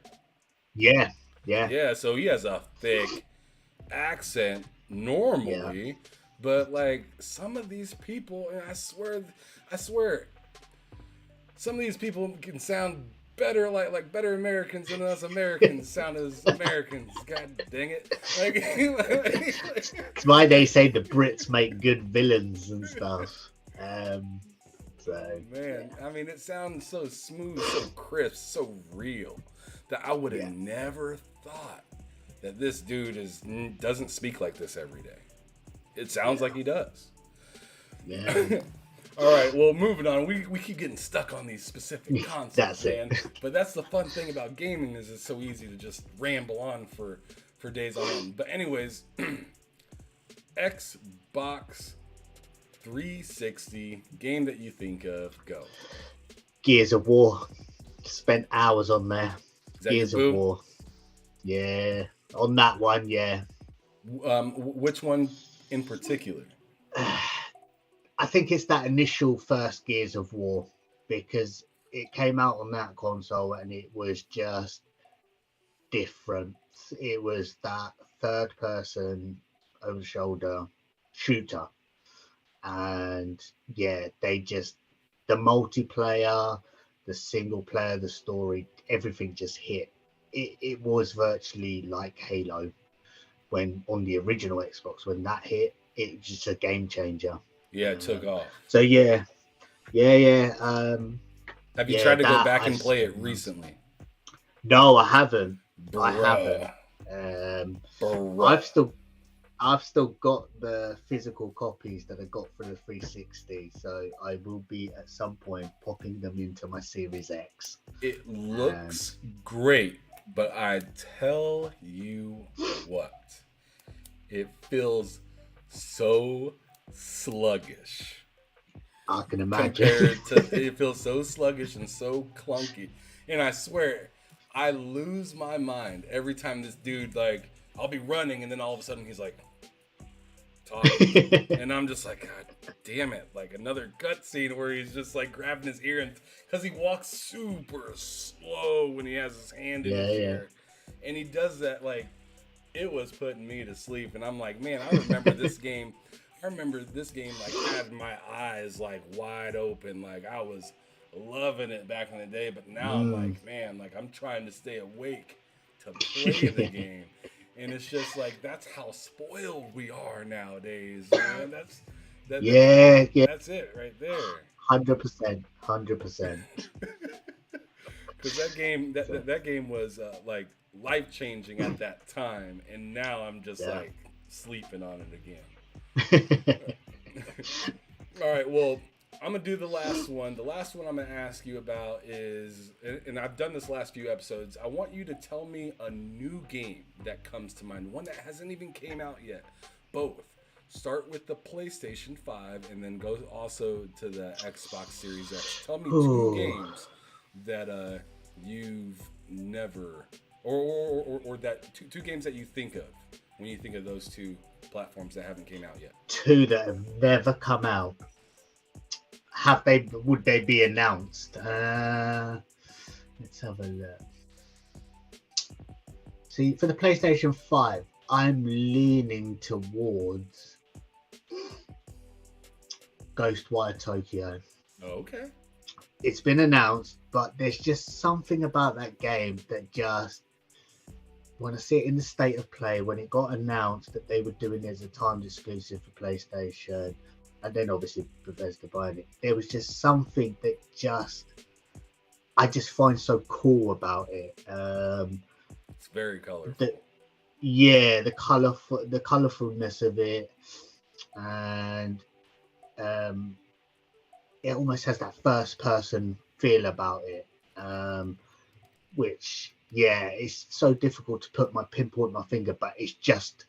Yeah, yeah, Yeah, so he has a thick accent yeah. normally, but like some of these people, and I swear, some of these people can sound better like better Americans than us Americans sound as Americans. God dang it! It's why they say the Brits make good villains and stuff. So Man, yeah, I mean, it sounds so smooth, so crisp, so real that I would have yeah, never thought that this dude doesn't speak like this every day. It sounds yeah, like he does. yeah. All right, well, moving on. We keep getting stuck on these specific consoles, That's it. man. But that's the fun thing about gaming is it's so easy to just ramble on for days on end. But anyways, Xbox 360 game that you think of, go. Gears of War. Spent hours on there. Is that your Gears of boo? War. Yeah, on that one. Yeah. Which one in particular? I think it's that initial first Gears of War because it came out on that console and it was just different. It was that third person over the shoulder. shooter. And yeah, the multiplayer, the single player, the story, everything just hit. It was virtually like Halo when on the original Xbox, when that hit, it was just a game changer. Yeah, it took off. So yeah. Have you Yeah, tried to go that back I and play it spent months. recently? No, I haven't. I haven't. Bruh. I've Bruh. still got the physical copies that I got for the 360, so I will be at some point popping them into my Series X. It looks great, but I tell you what, it feels so sluggish. I can imagine. Compared to, it feels so sluggish and so clunky. And I swear, I lose my mind every time this dude, like, I'll be running and then all of a sudden he's like, talking. And I'm just like, God damn it. Like another cutscene where he's just like grabbing his ear, and because he walks super slow when he has his hand in his ear. And he does that, like, it was putting me to sleep. And I'm like, man, I remember this game. Like, had my eyes like wide open. Like, I was loving it back in the day. But now I'm like, man, like, I'm trying to stay awake to play the game. And it's just like, that's how spoiled we are nowadays, man. That's it right there. 100%. Because that game was like life changing at that time, and now I'm just like sleeping on it again. All right, well, I'm gonna do the last one. The last one I'm gonna ask you about is, and I've done this last few episodes. I want you to tell me a new game that comes to mind, one that hasn't even came out yet. Both. Start with the PlayStation 5 and then go also to the Xbox Series X. Tell me two games that you've never, or that two games that you think of when you think of those two platforms that haven't came out yet. Two that have never come out. Would they be announced? Let's have a look. See, for the PlayStation 5, I'm leaning towards Ghostwire Tokyo. Okay. It's been announced, but there's just something about that game that just, when I see it in the state of play, when it got announced that they were doing it as a timed exclusive for PlayStation, and then obviously Bethesda buying it, there was just something that I just find so cool about it. It's very colorful. The colorfulness of it, and it almost has that first person feel about it, which it's so difficult to pinpoint my finger, but it's just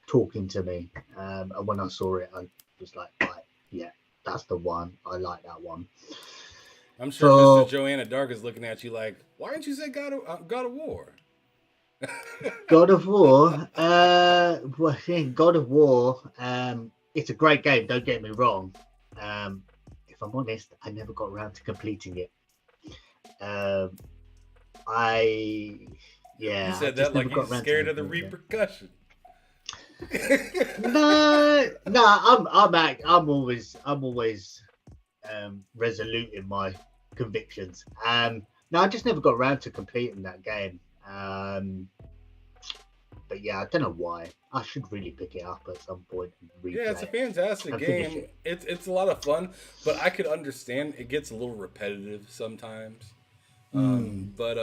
talking to me. And when I saw it, I was like, right, yeah, that's the one. I like that one. I'm sure Mr. Joanna Dark is looking at you like, why didn't you say God of War? God of War. God of War. It's a great game. Don't get me wrong. If I'm honest, I never got around to completing it. You said that like you're scared of the repercussion. No, I'm always resolute in my convictions. No, I just never got around to completing that game. But yeah, I don't know why. I should really pick it up at some point and replay. Yeah, it's a fantastic game. It's a lot of fun, but I could understand it gets a little repetitive sometimes. But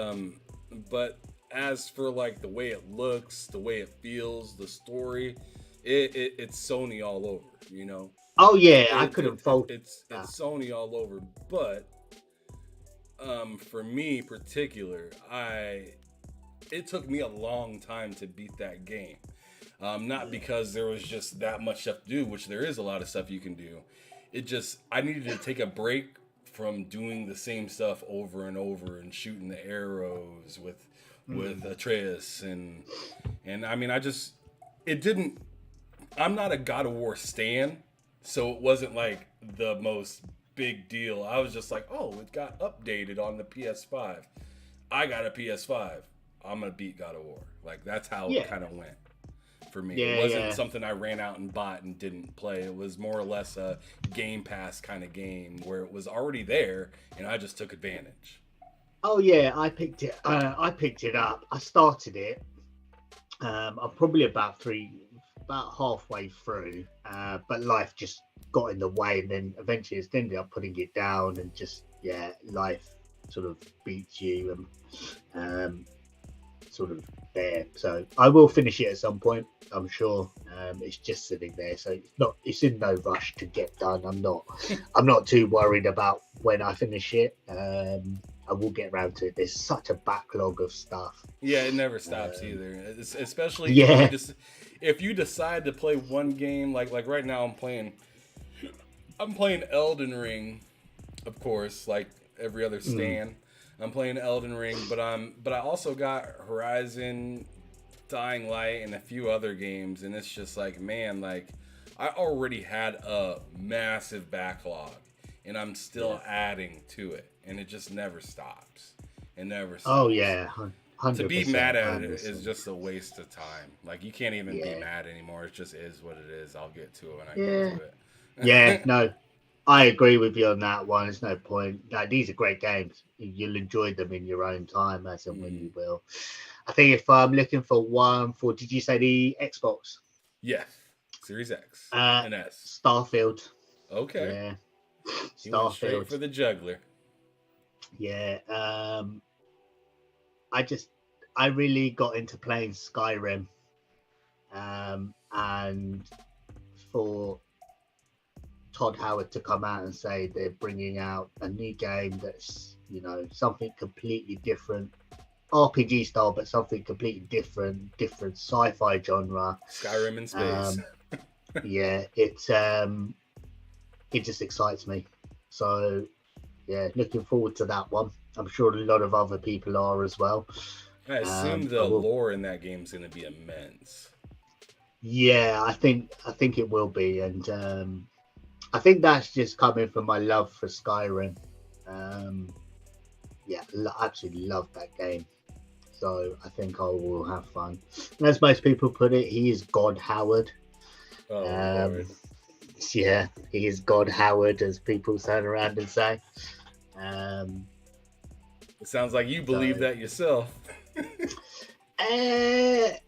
as for like the way it looks, the way it feels, the story, it's Sony all over, you know. Oh yeah, I couldn't fault. It's Sony all over, but for me particular, it took me a long time to beat that game. Not because there was just that much stuff to do, which there is a lot of stuff you can do. I needed to take a break from doing the same stuff over and over and shooting the arrows with Atreus and I mean I'm not a God of War stan, so it wasn't like the most big deal. I was just like, oh, it got updated on the PS5. I got a PS5. I'm gonna beat God of War. Like that's how it kind of went for me. It Yeah, wasn't yeah. something I ran out and bought and didn't play. It was more or less a Game Pass kind of game where it was already there and I just took advantage. Oh yeah, I picked it. I picked it up. I started it. I'm probably about halfway through, but life just got in the way, and then eventually it's ended up putting it down, and just life sort of beats you, and sort of there. So I will finish it at some point, I'm sure. It's just sitting there, so it's in no rush to get done. I'm not too worried about when I finish it. I will get around to it. There's such a backlog of stuff. Yeah, it never stops either. Especially Yeah. if you decide to play one game like right now I'm playing Elden Ring, of course, like every other stan. I'm playing Elden Ring, but I also got Horizon, Dying Light, and a few other games, and it's just like, man, like I already had a massive backlog, and I'm still adding to it, and it just never stops. It never stops. Oh yeah, To 100%. be mad at it 100%. is just a waste of time. Like you can't even be Yeah. mad anymore. It just is what it is. I'll get to it when I Yeah. get to it. Yeah, no, I agree with you on that one. There's no point. Like, these are great games. You'll enjoy them in your own time, as and when you will. I think if I'm looking for one for, did you say the Xbox? Yeah, Series X Uh, and S. Starfield. Okay, Yeah, he went straight for Starfield. the juggler. Yeah. I really got into playing Skyrim, and for Todd Howard to come out and say they're bringing out a new game that's, something completely different, RPG style, but something completely different sci-fi genre. Skyrim in space. Yeah, it just excites me. So yeah, looking forward to that one. I'm sure a lot of other people are as well. I assume the lore in that game is going to be immense. Yeah, I think it will be, and I think that's just coming from my love for Skyrim. Absolutely love that game. So I think I will have fun. And as most people put it, he is God Howard. Oh, Lord. Yeah, he is God Howard, as people turn around and say. It sounds like you believe that yourself. I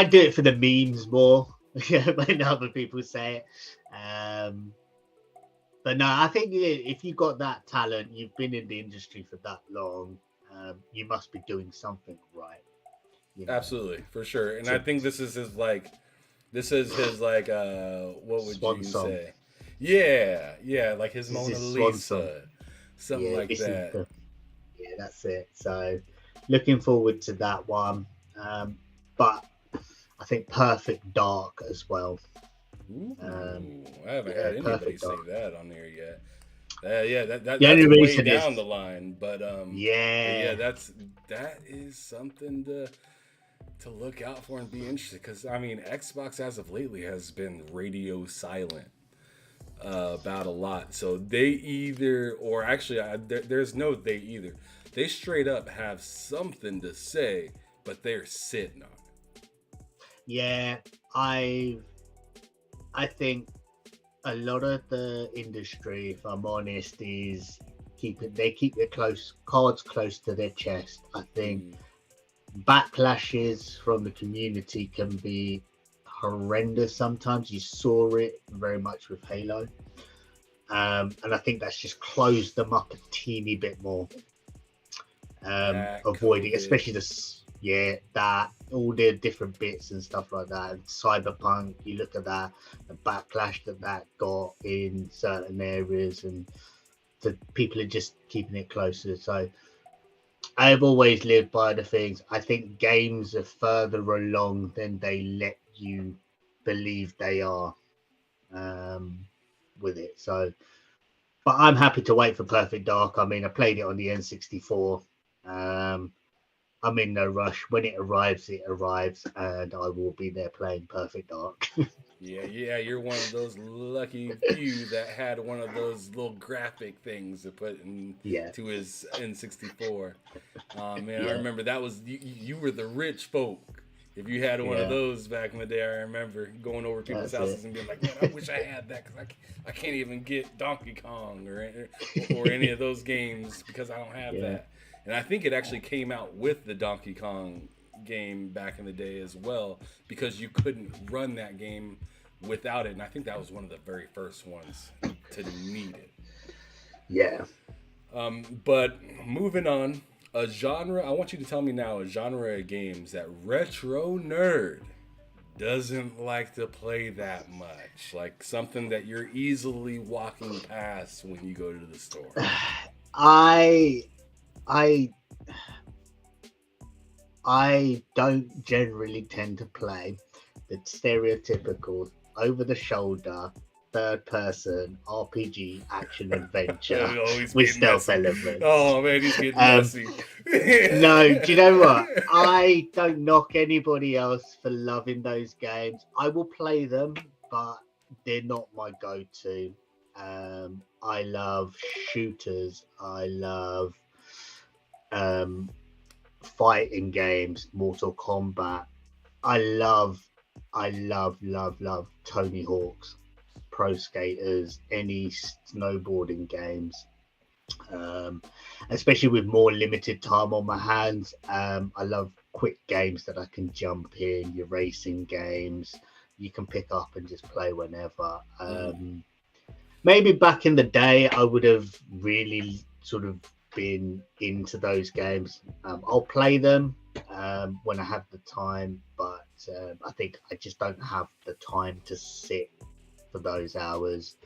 do it for the memes more when other people say it. But no, I think if you got that talent, you've been in the industry for that long, you must be doing something right. Absolutely, for sure. And I think this is his what would Swan you song. say? Yeah, like his Mona Lisa, something like that. Yeah, that's it. So looking forward to that one. But I think Perfect Dark as well. Ooh, I haven't had anybody say that on there yet. That's way down the line, but that is something to look out for and be interested, because I mean Xbox as of lately has been radio silent about a lot. So they either, or actually there's no they either. They straight up have something to say, but they're sitting on it. Yeah, I think a lot of the industry, if I'm honest, is keep their cards close to their chest. I think backlashes from the community can be horrendous sometimes. You saw it very much with Halo, and I think that's just closed them up a teeny bit more. Avoiding, especially that all the different bits and stuff like that. And Cyberpunk, you look at that, the backlash that got in certain areas, and the people are just keeping it closer. So I've always lived by the things. I think games are further along than they let you believe they are with it. So, but I'm happy to wait for Perfect Dark. I mean, I played it on the N64. I'm in no rush. When it arrives, and I will be there playing Perfect Dark. Yeah, you're one of those lucky few that had one of those little graphic things to put to his N64. Man, I remember that was you were the rich folk If you had one of Yeah, those back in the day, I remember going over people's that's it. houses and being like, "Man, I wish I had that because I can't even get Donkey Kong or any of those games because I don't have Yeah, that." And I think it actually came out with the Donkey Kong game back in the day as well because you couldn't run that game without it. And I think that was one of the very first ones to need it. yeah. But moving on, a genre. I want you to tell me now a genre of games that Retro Nerd doesn't like to play that much. Like something that you're easily walking past when you go to the store. I I I don't generally tend to play the stereotypical over the shoulder third person RPG action adventure Oh, he's with getting stealth messy. elements. Oh man, he's getting Um, messy. no, do you know what? I don't knock anybody else for loving those games. I will play them, but they're not my go-to. I love shooters. I love um, fighting games, Mortal Kombat. I love, love Tony Hawk's Pro Skaters, any snowboarding games, um, especially with more limited time on my hands. I love quick games that I can jump in, your racing games you can pick up and just play whenever. Maybe back in the day, I would have really sort of been into those games. I'll play them when I have the time, but I think I just don't have the time to sit for those hours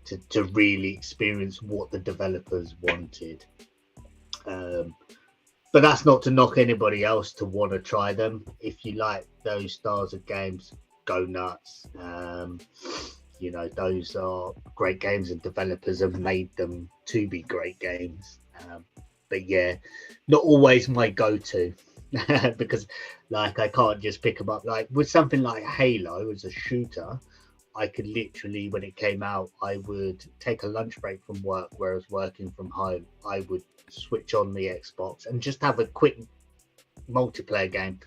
to really experience what the developers wanted. Um, but that's not to knock anybody else to want to try them. If you like those styles of games, go nuts. Those are great games and developers have made them to be great games. But yeah, not always my go-to because like I can't just pick them up. Like with something like Halo as a shooter, I could literally, when it came out, I would take a lunch break from work where I was working from home. I would switch on the Xbox and just have a quick multiplayer game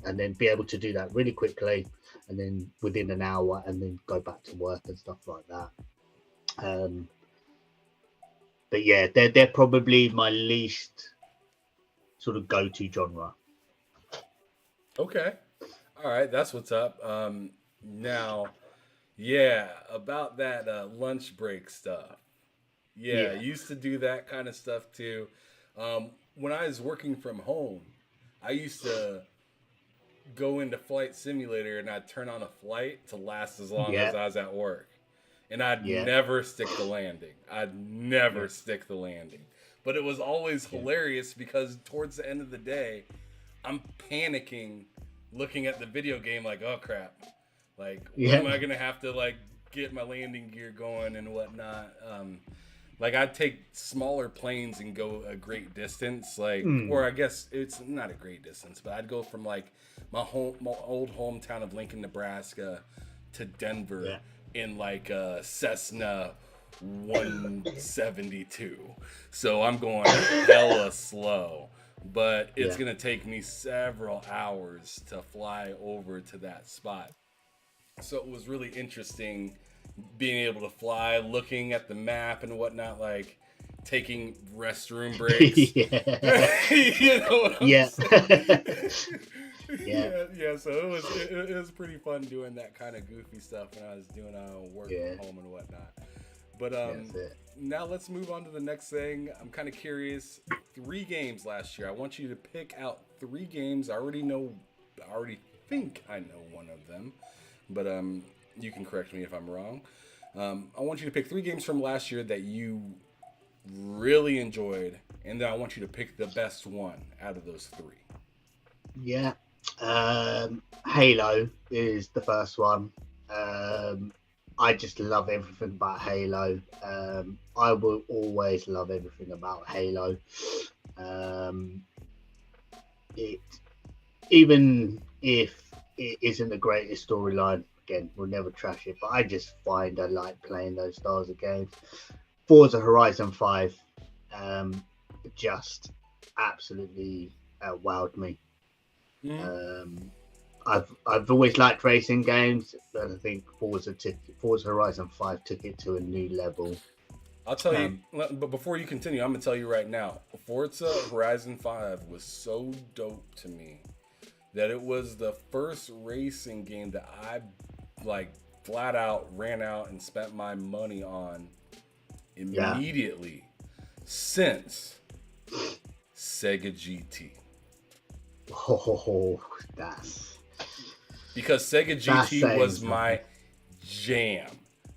and then be able to do that really quickly and then within an hour and then go back to work and stuff like that. But yeah, they're probably my least sort of go-to genre. Okay. All right, that's what's up. Now, yeah, about that lunch break stuff. Yeah, I Yeah. used to do that kind of stuff too. When I was working from home, I used to go into Flight Simulator and I'd turn on a flight to last as long Yeah. as I was at work. And I'd Yeah. never stick the landing. I'd never stick the landing. But it was always Yeah. hilarious because towards the end of the day, I'm panicking looking at the video game like, oh crap. Like, when Yeah. am I going to have to like get my landing gear going and whatnot? Like I'd take smaller planes and go a great distance, like, or I guess it's not a great distance, but I'd go from like my old hometown of Lincoln, Nebraska, to Denver Yeah. in like a Cessna 172. So I'm going hella slow, but it's Yeah. gonna take me several hours to fly over to that spot. So it was really interesting being able to fly, looking at the map and whatnot, like taking restroom breaks. Yeah. You know what I'm Yeah. saying? Yeah. Yeah. So it was pretty fun doing that kind of goofy stuff when I was doing work Yeah. from home and whatnot. But That's it. now let's move on to the next thing. I'm kind of curious. 3 games last year. I want you to pick out 3 games. I already think I know one of them, but you can correct me if I'm wrong. I want you to pick 3 games from last year that you really enjoyed, and then I want you to pick the best one out of those 3. Yeah. Halo is the first one. I just love everything about Halo. I will always love everything about Halo. It Even if it isn't the greatest storyline, again, we'll never trash it. But I just find I like playing those styles of games. Forza Horizon 5 just absolutely wowed me. Mm-hmm. I've always liked racing games, but I think Forza Horizon 5 took it to a new level. I'll tell you, but before you continue, I'm gonna tell you right now, Forza Horizon 5 was so dope to me that it was the first racing game that I like flat out ran out and spent my money on immediately since Sega GT. Oh, that's because Sega GT was my jam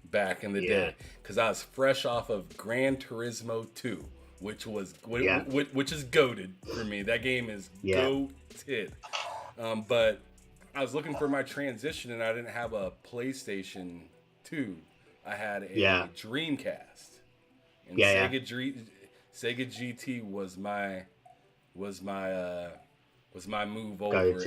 back in the day. Because I was fresh off of Gran Turismo 2, which is goated for me. That game is goated. But I was looking for my transition, and I didn't have a PlayStation 2. I had a Dreamcast, and Sega GT was my move over.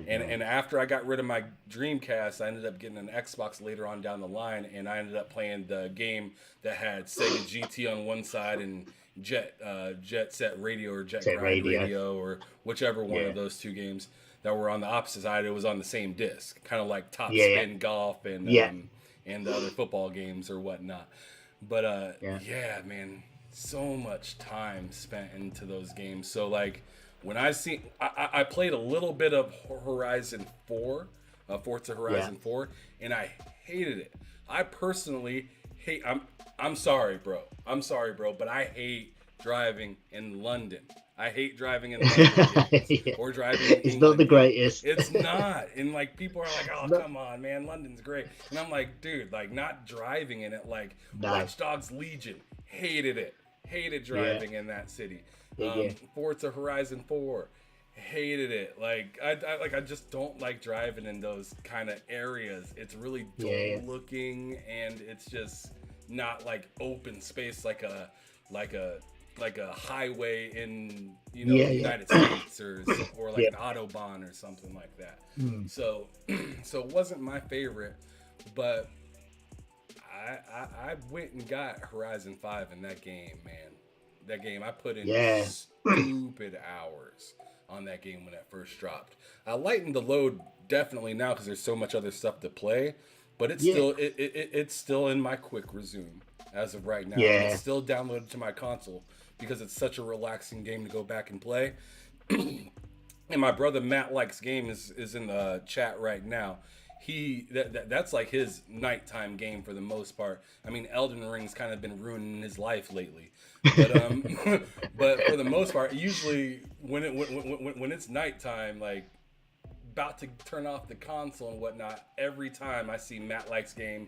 And after I got rid of my Dreamcast, I ended up getting an Xbox later on down the line, and I ended up playing the game that had Sega GT on one side and Jet Set Radio or Jet Grind Radio or whichever one of those two games that were on the opposite side. It was on the same disc, kind of like Top Spin Golf and the other football games or whatnot. But man, so much time spent into those games. So like, when I played a little bit of Horizon 4, Forza Horizon 4, and I hated it. I personally hate. I'm sorry, bro. But I hate driving in London. I hate driving in London or driving in It's not the greatest. It's not. And like, people are like, "Oh, come on, man, London's great." And I'm like, dude, like, not driving in it. Like, Watch Dogs Legion, hated it. Hated driving in that city. Forza Horizon 4, hated it. Like I just don't like driving in those kind of areas. It's really dull looking, and it's just not like open space like a highway in the United States or like an Autobahn or something like that. So it wasn't my favorite, but I went and got Horizon 5 in that game, man. That game, I put in stupid hours on that game when it first dropped. I lightened the load definitely now because there's so much other stuff to play, but it's still in my quick resume as of right now. And it's still downloaded to my console because it's such a relaxing game to go back and play. And my brother Matt Likes Game is in the chat right now. That's like his nighttime game for the most part. I mean, Elden Ring's kind of been ruining his life lately, but for the most part, usually when it's nighttime, like about to turn off the console and whatnot, every time I see Matt Likes Game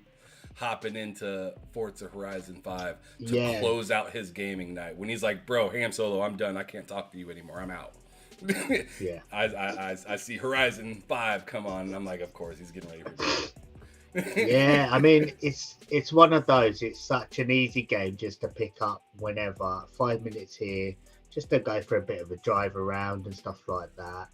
hopping into Forza Horizon 5 to close out his gaming night. When he's like, "Bro, Ham Solo, I'm done. I can't talk to you anymore. I'm out." I see Horizon 5 come on, and I'm like, of course he's getting ready for that. I mean, it's one of those. It's such an easy game just to pick up whenever. 5 minutes here, just to go for a bit of a drive around and stuff like that.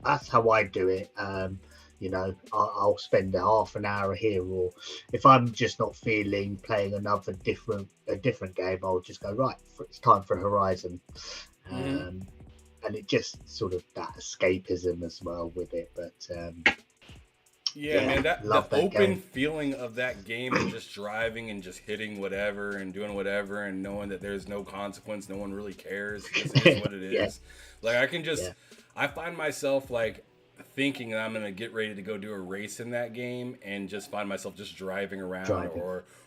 That's how I do it. I'll spend a half an hour here, or if I'm just not feeling playing a different game, I'll just go, right, it's time for Horizon. And it just sort of that escapism as well with it. But man, that open game. Feeling of that game and just driving and just hitting whatever and doing whatever and knowing that there's no consequence, no one really cares. This is what it is. Like I can just, I find myself like thinking that I'm gonna get ready to go do a race in that game and just find myself just driving around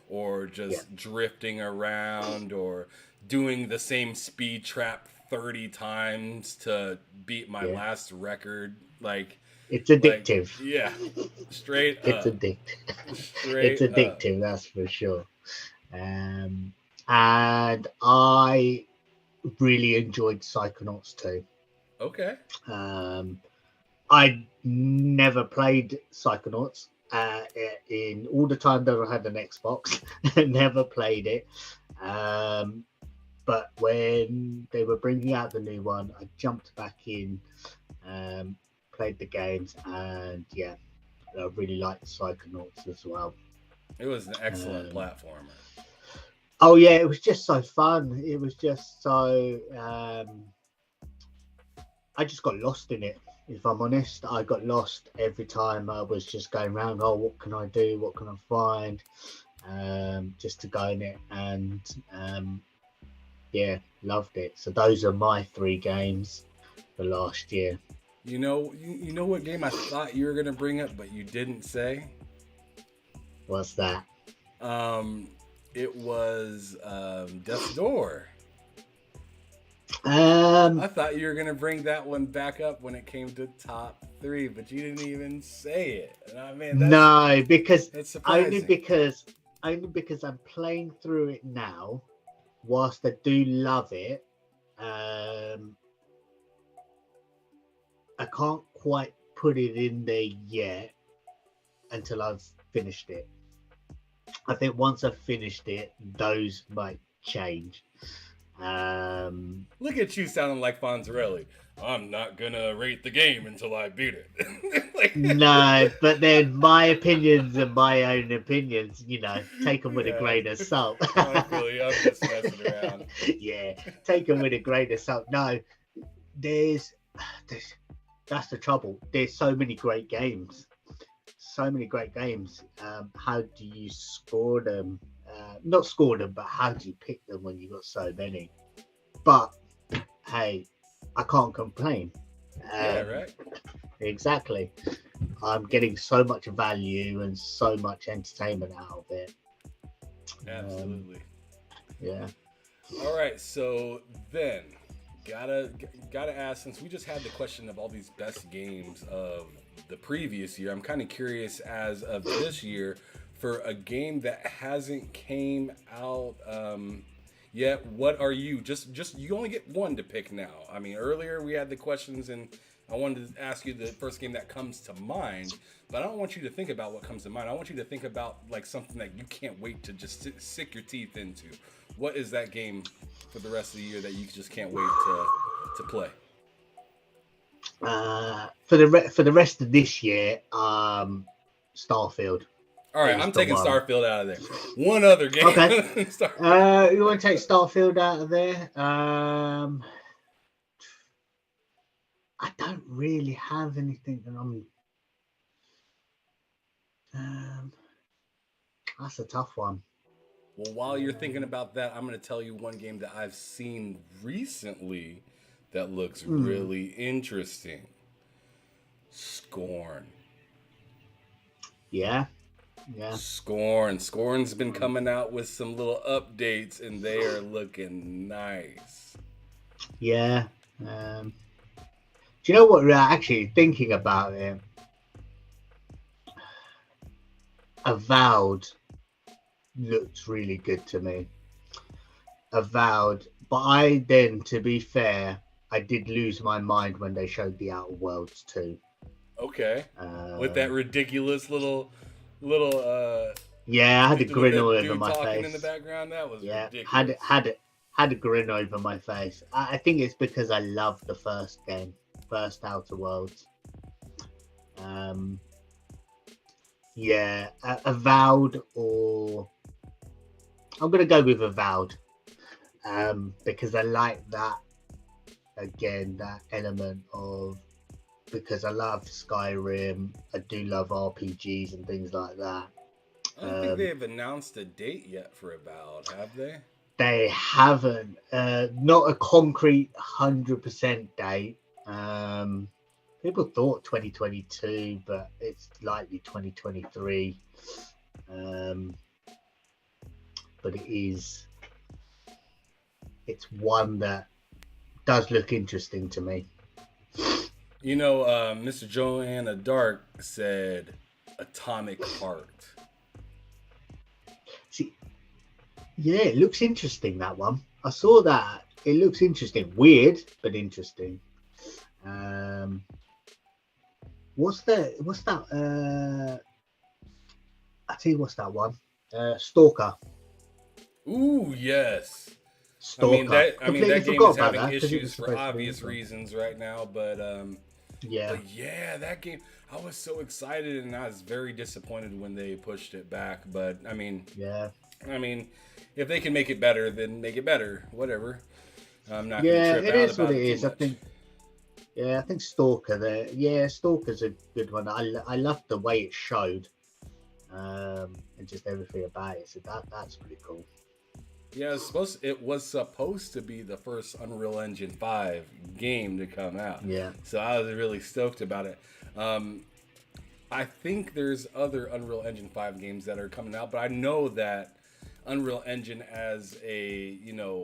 or just drifting around or doing the same speed trap 30 times to beat my last record. Like, it's addictive. Straight it's up. It's addictive, that's for sure. And I really enjoyed Psychonauts 2. Okay. I never played Psychonauts in all the time that I had an Xbox. Never played it. But when they were bringing out the new one, I jumped back in, played the games, and I really liked Psychonauts as well. It was an excellent platformer. Oh yeah, it was just so fun. It was just so. I just got lost in it. If I'm honest, I got lost every time. I was just going around. Oh, what can I do? What can I find? Just to go in it, and yeah, loved it. So those are my 3 games for last year. You know what game I thought you were gonna bring up, but you didn't say. What's that? Um, it was Death's Door. Um, I thought you were gonna bring that one back up when it came to top 3, but you didn't even say it. And I mean, no, because that's only surprising. because only because I'm playing through it now. Whilst I do love it, um, I can't quite put it in there yet until I've finished it. I think once I've finished it, those might change. Um, Look at you sounding like Fonzarelli. I'm not gonna rate the game until I beat it. no, but then my opinions are my own opinions. Take them with a Yeah, grain of salt. I feel you. I'm just messing around. Yeah, take them with a grain of salt. No, there's, there's that's the trouble. There's so many great games. So many great games. How do you score them? Not score them, but how do you pick them when you've got so many? But hey, I can't complain. Yeah, Um, right. exactly. I'm getting so much value and so much entertainment out of it. Um, Absolutely. yeah. All right, so then gotta gotta ask, since we just had the question of all these best games of the previous year, I'm kind of curious as of this year for a game that hasn't came out yet. What are you just you only get one to pick now? I mean, earlier we had the questions and I wanted to ask you the first game that comes to mind, but I don't want you to think about what comes to mind. I want you to think about like something that you can't wait to just sick your teeth into. What is that game for the rest of the year that you just can't wait to play? For the rest of this year, Starfield All right, is I'm the taking one. Starfield out of there. One other Okay. game. You want to take Starfield out of there? I don't really have anything that I'm. Um, that's a tough one. Well, while you're thinking about that, I'm going to tell you one game that I've seen recently that looks Mm, really interesting. Scorn. yeah, yeah, Scorn. Scorn's been coming out with some little updates and they are looking nice. yeah. Do you know what? Actually, thinking about it, Avowed looks really good to me. Avowed, but I then, to be fair, I did lose my mind when they showed the Outer Worlds too. Okay. With that Um, ridiculous little yeah, I had a with grin all that over dude my talking in the face. background, that was Yeah, ridiculous. had a grin over my face. I think it's because I loved the first game, first Outer Worlds. Um, yeah, Avowed, or I'm gonna go with Avowed, because I like that, again, that element of, because I love Skyrim, I do love RPGs and things like that. I don't think they Um, have announced a date yet for Avowed, have they? they haven't, not a concrete 100% date. Um, People thought 2022, but it's likely 2023. Um, but it's one that does look interesting to me. You know, Mr. Joanna Dark said Atomic Heart. See, yeah, it looks interesting, that one. I saw that. It looks interesting. Weird, but interesting. Um, what's that? I tell you, what's that one? Stalker. Ooh, yes. Stalker. I mean Completely that game forgot is about having that because it was issues for supposed to be obvious this one. reasons right now, Yeah, but yeah, that game I was so excited and I was very disappointed when they pushed it back, but yeah. I mean if they can make it better, then make it better, whatever. I'm not going to Yeah, trip it out is what about it it too is. I much. think Yeah, I think Stalker there. Yeah, Stalker's a good one. I love the way it showed, and just everything about it. So that's pretty cool. Yeah, it was supposed to be the first Unreal Engine 5 game to come out. Yeah, So I was really stoked about it. Um, I think there's other Unreal Engine 5 games that are coming out, but I know that Unreal Engine as a,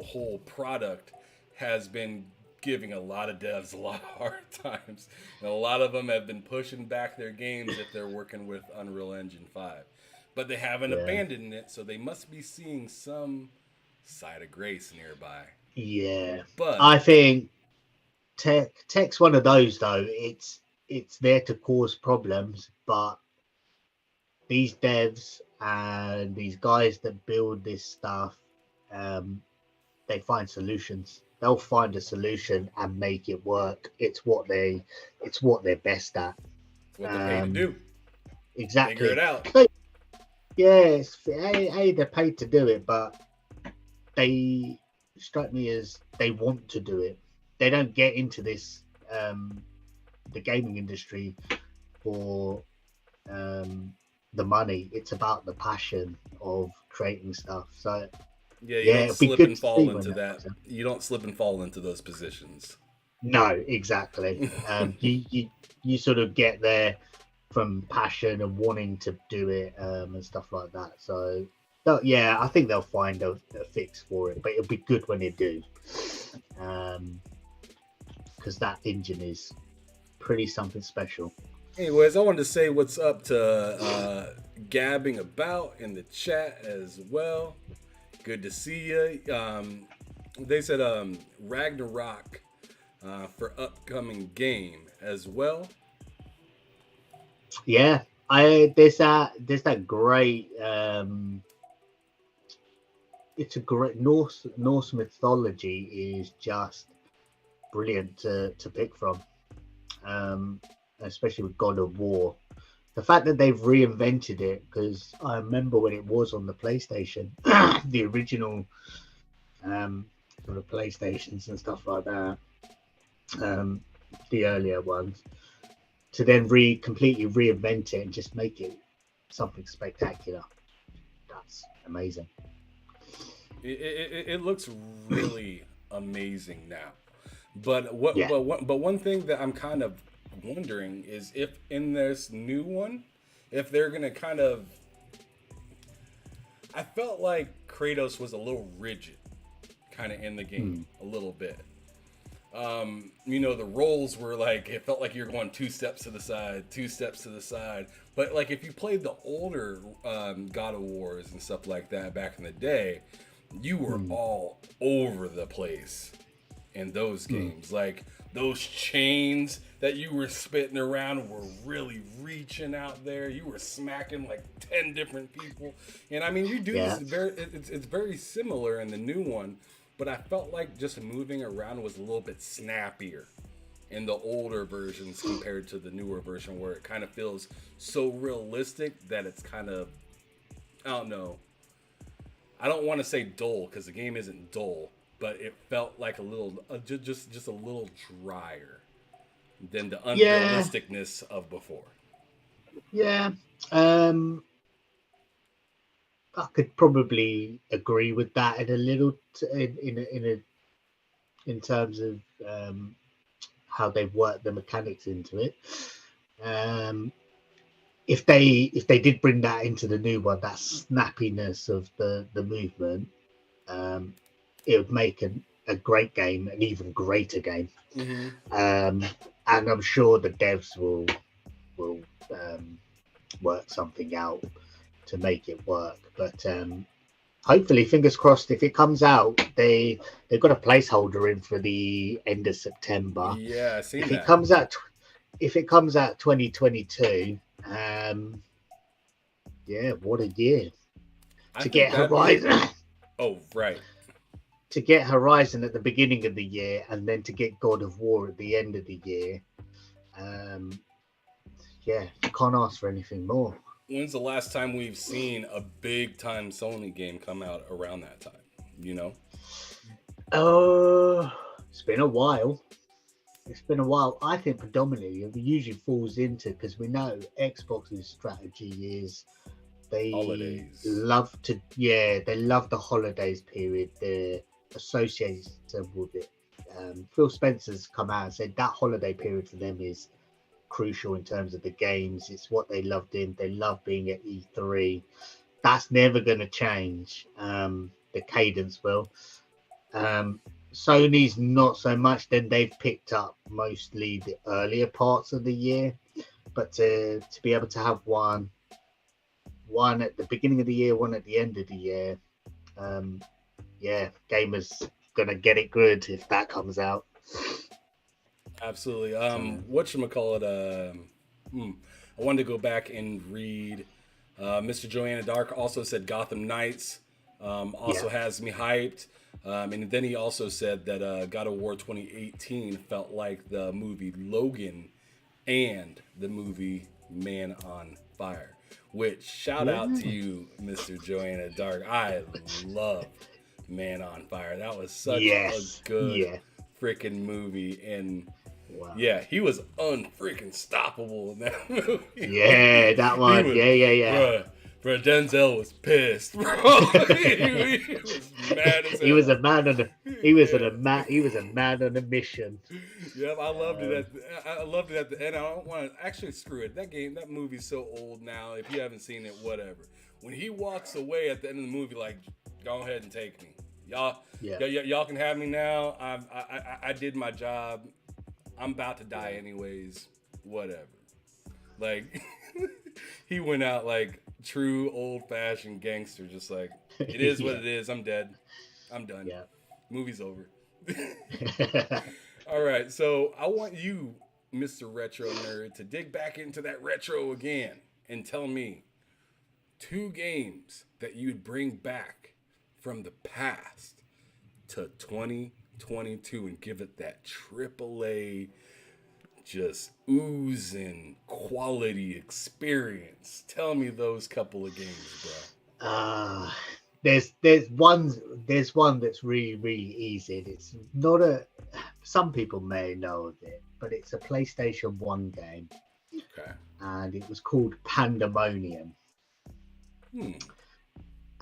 whole product has been giving a lot of devs a lot of hard times. And a lot of them have been pushing back their games if they're working with Unreal Engine 5. But they haven't yeah, abandoned it, so they must be seeing some side of grace nearby. yeah. But I think tech's one of those though. It's there to cause problems, but these devs and these guys that build this stuff, um, they find solutions. They'll find a solution and make it work. It's what they're best at. it's what they're paid to Um, do. Figure it exactly. out. Yes, they're paid to do it, but they strike me as they want to do it. They don't get into this the gaming industry for um, the money. It's about the passion of creating stuff. So Yeah, you yeah, don't it'd be slip good and to see fall when into that that. comes out. You don't slip and fall into those positions. No, exactly. You sort of get there from passion and wanting to do it and stuff like that. So yeah, I think they'll find a fix for it, but it'll be good when they do, because that engine is pretty something special. Anyways, I wanted to say what's up to gabbing about in the chat as well. Good to see you. They said Ragnarok for upcoming game as well. Yeah, there's that great. It's a great Norse mythology is just brilliant to pick from, um, especially with God of War. The fact that they've reinvented it, because I remember when it was on the PlayStation, the original um, sort of PlayStations and stuff like that, um, the earlier ones, to then completely reinvent it and just make it something spectacular. That's amazing. It looks really amazing now. But what Yeah. but one thing that I'm kind of wondering is if in this new one, if they're gonna kind of, I felt like Kratos was a little rigid, kind of in the game Hmm. a little bit. The roles were like, it felt like you're going two steps to the side, two steps to the side. But like if you played the older God of Wars and stuff like that back in the day, you were Hmm. all over the place in those Hmm. games. Like those chains that you were spitting around were really reaching out there. You were smacking like 10 different people. And I mean, you do this Yeah. it's very similar in the new one, but I felt like just moving around was a little bit snappier in the older versions compared to the newer version where it kind of feels so realistic that it's kind of, I don't know. I don't want to say dull because the game isn't dull, but it felt like a little just a little drier than the Yeah. unrealisticness of before. Yeah. Um, I could probably agree with that in a little in terms of how they've worked the mechanics into it. Um, if they did bring that into the new one, that snappiness of the movement, um, it would make a great game, an even greater game. Mm-hmm. Um, and I'm sure the devs will work something out to make it work. But hopefully, fingers crossed, if it comes out, they've got a placeholder in for the end of September. Yeah, I seen If it that. comes out, if it comes out 2022, um, yeah, what a year I to think get that'd be. Horizon. Oh, right. To get Horizon at the beginning of the year, and then to get God of War at the end of the year. Um, yeah, you can't ask for anything more. When's the last time we've seen a big time Sony game come out around that time? You know? Oh, it's been a while. It's been a while. I think predominantly it usually falls into, because we know Xbox's strategy is they Holidays. love to, yeah, they love the holidays period. They're associated with it. Phil Spencer's come out and said that holiday period for them is crucial in terms of the games. It's what they loved in. They love being at E3. That's never going to change. The cadence will. Um, Sony's not so much. Then they've picked up mostly the earlier parts of the year, but to be able to have one at the beginning of the year, one at the end of the year, um, yeah, gamers gonna get it good if that comes out. Absolutely. So Whatchamacallit, I wanted to go back and read. Mr. Joanna Dark also said Gotham Knights yeah, also has me hyped. And then he also said that God of War 2018 felt like the movie Logan and the movie Man on Fire. Which, shout out to yeah, you, Mr. Joanna Dark. I loved Man on Fire. That was such a yes, good yeah, freaking movie. And wow, yeah, he was unfreaking stoppable in that movie. yeah, that he one, was, yeah, yeah, yeah. bruh, Denzel was pissed, bro. he was mad as he was a hell. man on a Yeah. he was a man on a mission. Yep, I loved it. Um, I loved it at the end. I don't want to actually screw it. That movie's so old now. If you haven't seen it, whatever. When he walks away at the end of the movie, like, go ahead and take me, yeah, y'all can have me now. I did my job. I'm about to die anyways. Whatever. Like, he went out like true old fashioned gangster, just like, it is what yeah, it is. I'm dead. I'm done. yeah. Movie's over. All right, so I want you, Mr. Retro Nerd, to dig back into that retro again and tell me two games that you'd bring back from the past to 2022 and give it that AAA, just oozing quality experience. Tell me those couple of games, bro. Uh there's one that's really easy. It's not a some people may know of it, but it's a PlayStation 1 game, Okay. and it was called Pandemonium. Hmm.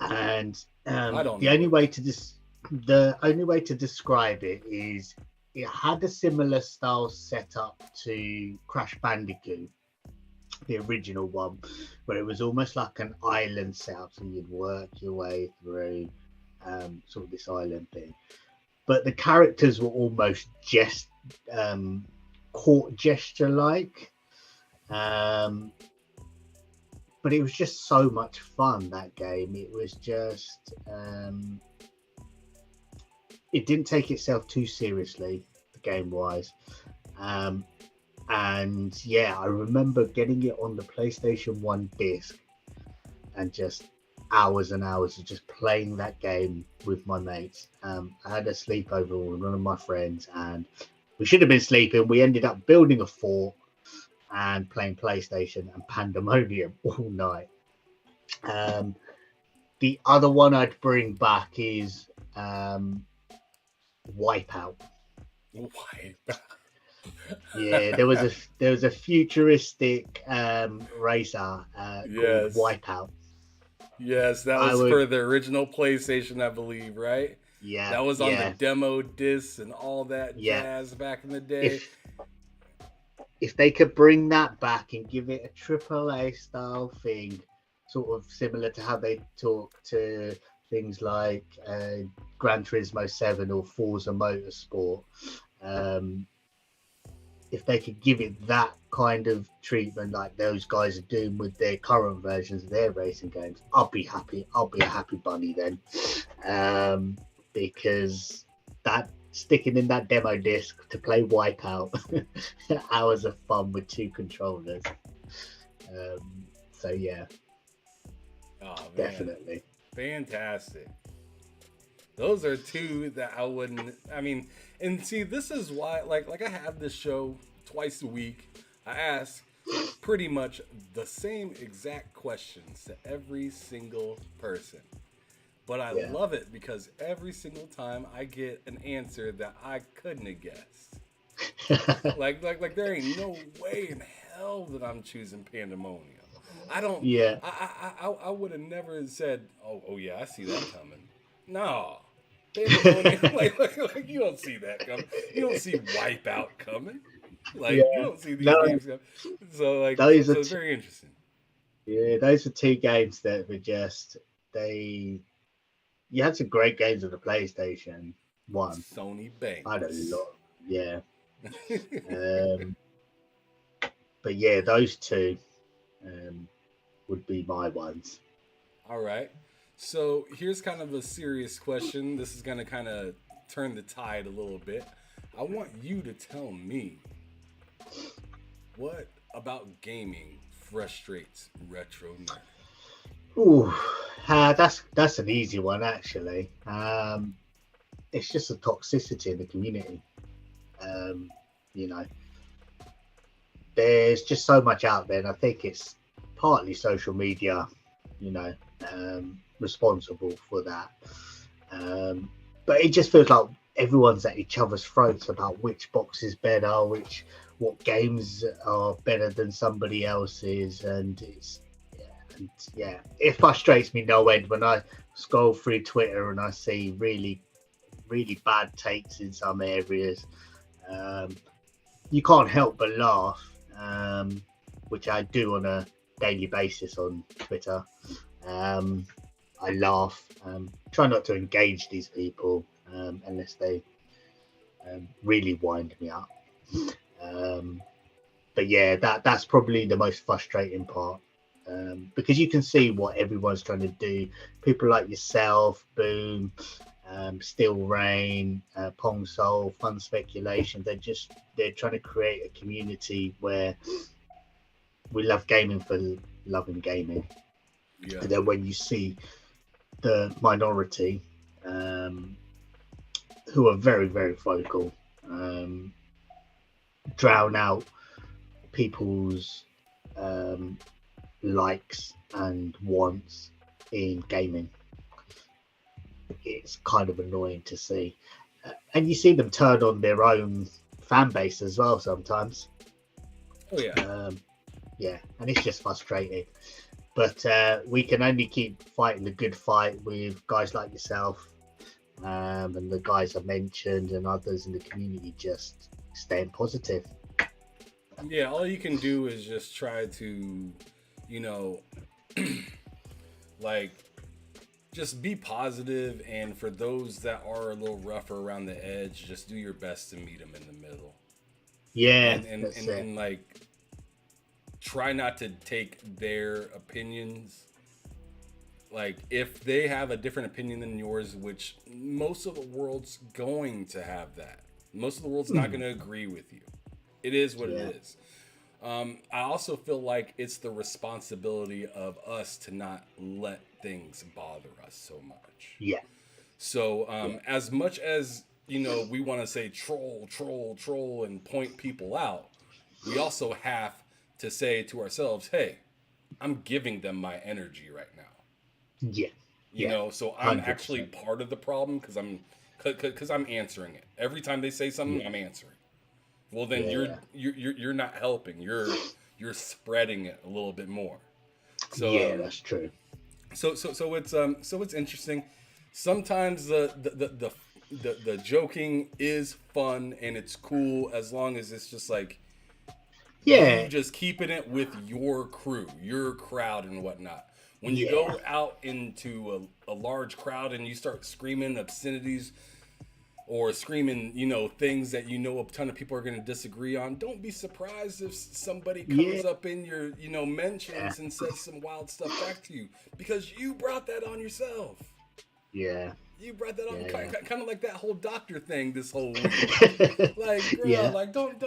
And I don't know it. the only way to describe it is it had a similar style setup to Crash Bandicoot, the original one, where it was almost like an island setup, so you'd work your way through sort of this island thing. But the characters were almost just um, court gesture like. Um, but it was just so much fun, that game. It was just it didn't take itself too seriously, the game wise. Um, and yeah, I remember getting it on the PlayStation 1 disc and just hours and hours of just playing that game with my mates. I had a sleepover with one of my friends, and we should have been sleeping. We ended up building a fort and playing PlayStation and Pandemonium all night. Um, the other one I'd bring back is Wipeout. Why? Yeah, there was a futuristic racer called Yes. Wipeout. Yes, that I was would, for the original PlayStation, I believe, right? yeah, That was on the yeah, demo discs and all that yeah. jazz back in the day. If if they could bring that back and give it a triple A style thing, sort of similar to how they talk to things like Gran Turismo 7 or Forza Motorsport, um, if they could give it that kind of treatment like those guys are doing with their current versions of their racing games, I'll be happy. I'll be a happy bunny then, because that sticking in that demo disc to play Wipeout, hours of fun with two controllers. So yeah, Oh man, definitely. fantastic. Those are two that I wouldn't. I mean, and see, this is why, like I have this show twice a week. I ask pretty much the same exact questions to every single person. But I Yeah, love it because every single time I get an answer that I couldn't have guessed. Like there ain't no way in hell that I'm choosing Pandemonium. I don't. Yeah. I would have never said, oh yeah, I see that coming. No, Pandemonium. Like you don't see that coming. You don't see Wipeout coming. Yeah. Like you don't see these No, games coming. So those are so it's very interesting. those are two games that were just they. You had some great games on the PlayStation One. Sony I had a Banks. lot. Yeah. Um, but yeah, those two um, would be my ones. All right. So here's kind of a serious question. This is going to kind of turn the tide a little bit. I want you to tell me what about gaming frustrates retro nerd. Ooh, that's an easy one actually. It's just the toxicity in the community. Um, you know, there's just so much out there, and I think it's partly social media, you know, responsible for that. But it just feels like everyone's at each other's throats about which box is better, what games are better than somebody else's, and it frustrates me no end when I scroll through Twitter and I see really, really bad takes in some areas. Um, you can't help but laugh, which I do on a daily basis on Twitter. I laugh, try not to engage these people unless they really wind me up. But yeah, that's probably the most frustrating part. Because you can see what everyone's trying to do. People like yourself, Boom, Steel Rain, Pong Soul, Fun Speculation. They're trying to create a community where we love gaming for loving gaming. Yeah. And then when you see the minority, who are very, very vocal, drown out people's likes and wants in gaming, it's kind of annoying to see. And you see them turn on their own fan base as well sometimes. Oh yeah. Yeah, and it's just frustrating. But we can only keep fighting the good fight with guys like yourself, and the guys I mentioned and others in the community just staying positive. Yeah, all you can do is just try to, you know, like just be positive, and for those that are a little rougher around the edge, just do your best to meet them in the middle. Yeah, And like try not to take their opinions, like if they have a different opinion than yours, which most of the world's going to have that. Most of the world's not going to agree with you. It is what it is. I also feel like it's the responsibility of us to not let things bother us so much. Yeah. So as much as, you know, we want to say troll and point people out, we also have to say to ourselves, hey, I'm giving them my energy right now. Yeah. You know, so I'm 100%. actually part of the problem because I'm answering it. Every time they say something, I'm answering. Well, then you're not helping. You're spreading it a little bit more. So that's true. So it's interesting. Sometimes the joking is fun and it's cool as long as it's just like you just keeping it with your crew, your crowd, and whatnot. When you go out into a large crowd and you start screaming obscenities or screaming, you know, things that you know a ton of people are going to disagree on, don't be surprised if somebody comes up in your, you know, mentions and says some wild stuff back to you because you brought that on yourself. Yeah. You brought that on, kind of like that whole doctor thing this whole week. Like, bro, like don't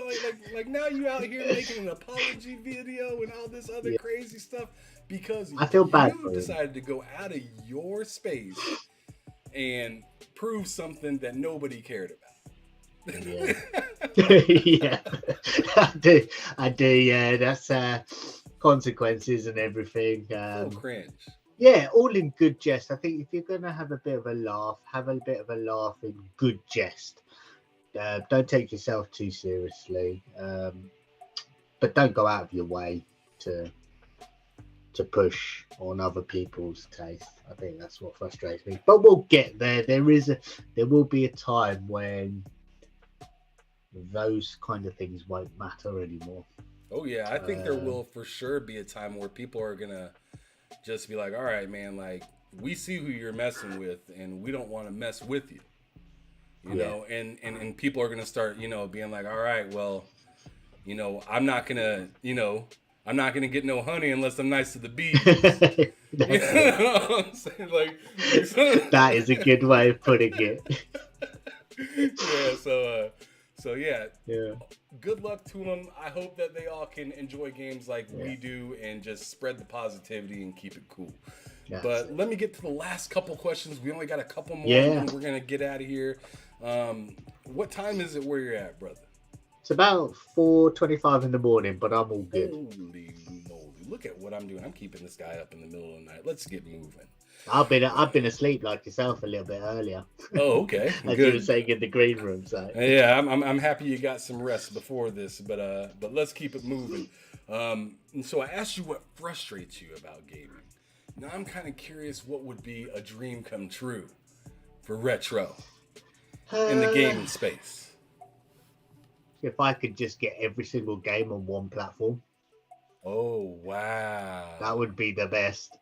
like now you out here making an apology video and all this other crazy stuff because I feel bad you decided to go out of your space and prove something that nobody cared about. Yeah, I do. Yeah, that's consequences and everything. Cringe. Yeah, all in good jest. I think if you're gonna have a bit of a laugh, have a bit of a laugh in good jest. Don't take yourself too seriously, but don't go out of your way to push on other people's taste. I think that's what frustrates me. But we'll get there. There will be a time when those kind of things won't matter anymore. Oh yeah, I think there Um, will for sure be a time where people are gonna just be like, all right, man, like we see who you're messing with, and we don't want to mess with you, yeah. and people are gonna start, being like, all right, well, I'm not gonna, I'm not gonna get no honey unless I'm nice to the bees. You That's it. know what I'm saying? Like That is a good way of putting it. yeah. So yeah. Yeah, Good luck to them. I hope that they all can enjoy games like yeah, we do and just spread the positivity and keep it cool. that's But it. let me get to the last couple questions. We only got a couple more, and Yeah, then we're gonna get out of here. What time is it where you're at, brother? it's about 4:25 in the morning, but I'm all good. Holy moly! Look at what I'm doing. I'm keeping this guy up in the middle of the night. Let's get moving. I've been asleep like yourself a little bit earlier, Oh, okay, as you were good. saying in the green room. So Yeah, I'm happy you got some rest before this, but let's keep it moving. And so I asked you what frustrates you about gaming. Now I'm kind of curious what would be a dream come true for retro in the uh, gaming space. if I could just get every single game on one platform, Oh that wow. would be the best.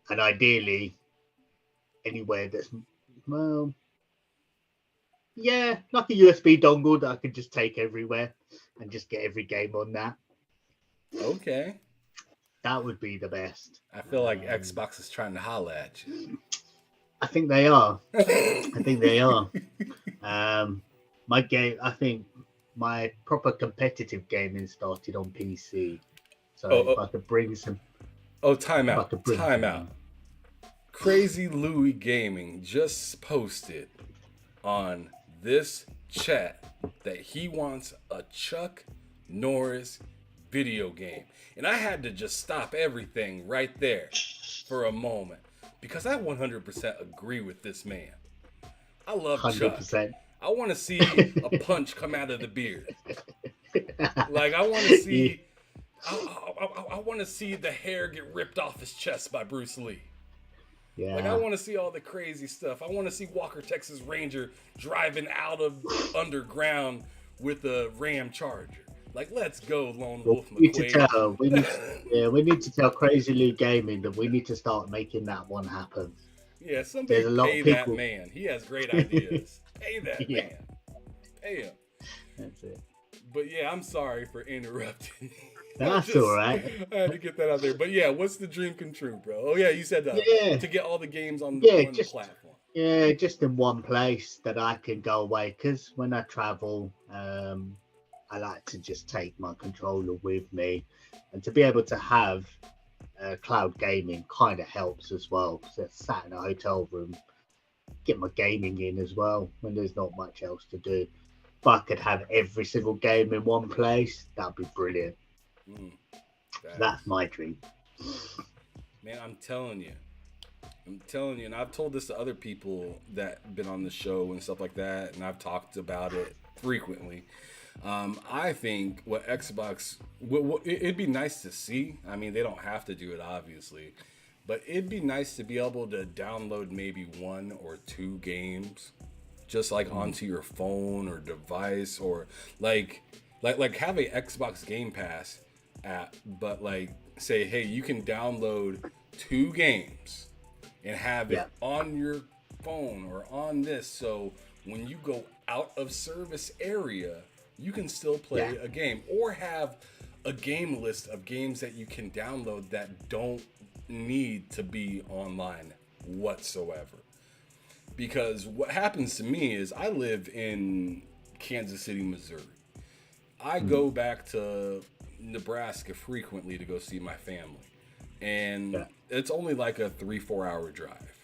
And ideally, anywhere that's well, yeah, like a USB dongle that I could just take everywhere and just get every game on that. Okay. That would be the best. I feel like Xbox is trying to holla at I think they are. I you. think they are. Um, my game, I think my proper competitive gaming started on PC. So oh, oh, if I timeout. could bring Timeout. some, Crazy Louie Gaming just posted on this chat that he wants a Chuck Norris video game. And I had to just stop everything right there for a moment because I 100% agree with this man. I love hundred Chuck. percent. I want to see a punch come out of the beard. Like I want to see I want to see the hair get ripped off his chest by Bruce Lee. Like I Yeah, want to see all the crazy stuff. I want to see Walker Texas Ranger driving out of underground with a Ram Charger. Like let's go, Lone well, Wolf we need to McQuade. tell. We need. Yeah, we need to tell Crazy Lou Gaming that we need to start making that one happen. Yeah, somebody There's a lot of pay that people. man. He has great ideas. Pay that Yeah, man. Pay him. that's it. But yeah, I'm sorry for interrupting. I That's all just right. I had to get that out there. But yeah, what's the dream come true, bro? Oh yeah, you said Yeah, to get all the games on yeah, one platform. just in one place that I can go away. Because when I travel, I like to just take my controller with me, and to be able to have cloud gaming kind of helps as well. So sat in a hotel room, get my gaming in as well when there's not much else to do. If I could have every single game in one place, that'd be brilliant. Mm, That's facts. my dream. Man, I'm telling you. I'm telling you, and I've told this to other people that been on the show and stuff like that, and I've talked about it frequently. I think what Xbox, it'd be nice to see. I mean, they don't have to do it, obviously, but it'd be nice to be able to download maybe one or two games, just like Mm, onto your phone or device, or like have a Xbox Game Pass app, but like say, hey, you can download two games and have yeah, it on your phone or on this. So when you go out of service area, you can still yeah, play a game or have a game list of games that you can download that don't need to be online whatsoever. Because what happens to me is I live in Kansas City, Missouri. I mm, go back to Nebraska frequently to go see my family. And yeah, it's only like a 3-4 hour drive.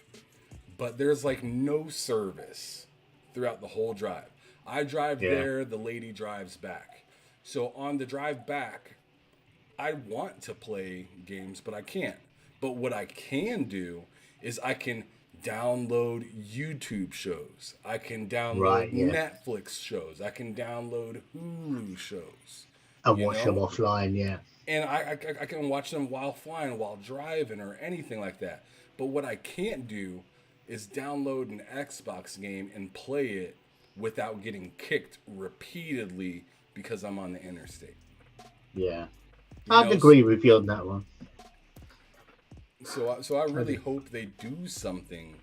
But there's like no service throughout the whole drive. I drive yeah, there, the lady drives back. So on the drive back, I want to play games, but I can't. But what I can do is I can download YouTube shows. I can Right, download yeah. Netflix shows. I can download Hulu shows. And You watch them know, offline, yeah. and I can watch them while flying, while driving, or anything like that. But what I can't do is download an Xbox game and play it without getting kicked repeatedly because I'm on the interstate. Yeah. You I'd know, agree with you on that one. so I really hope they do something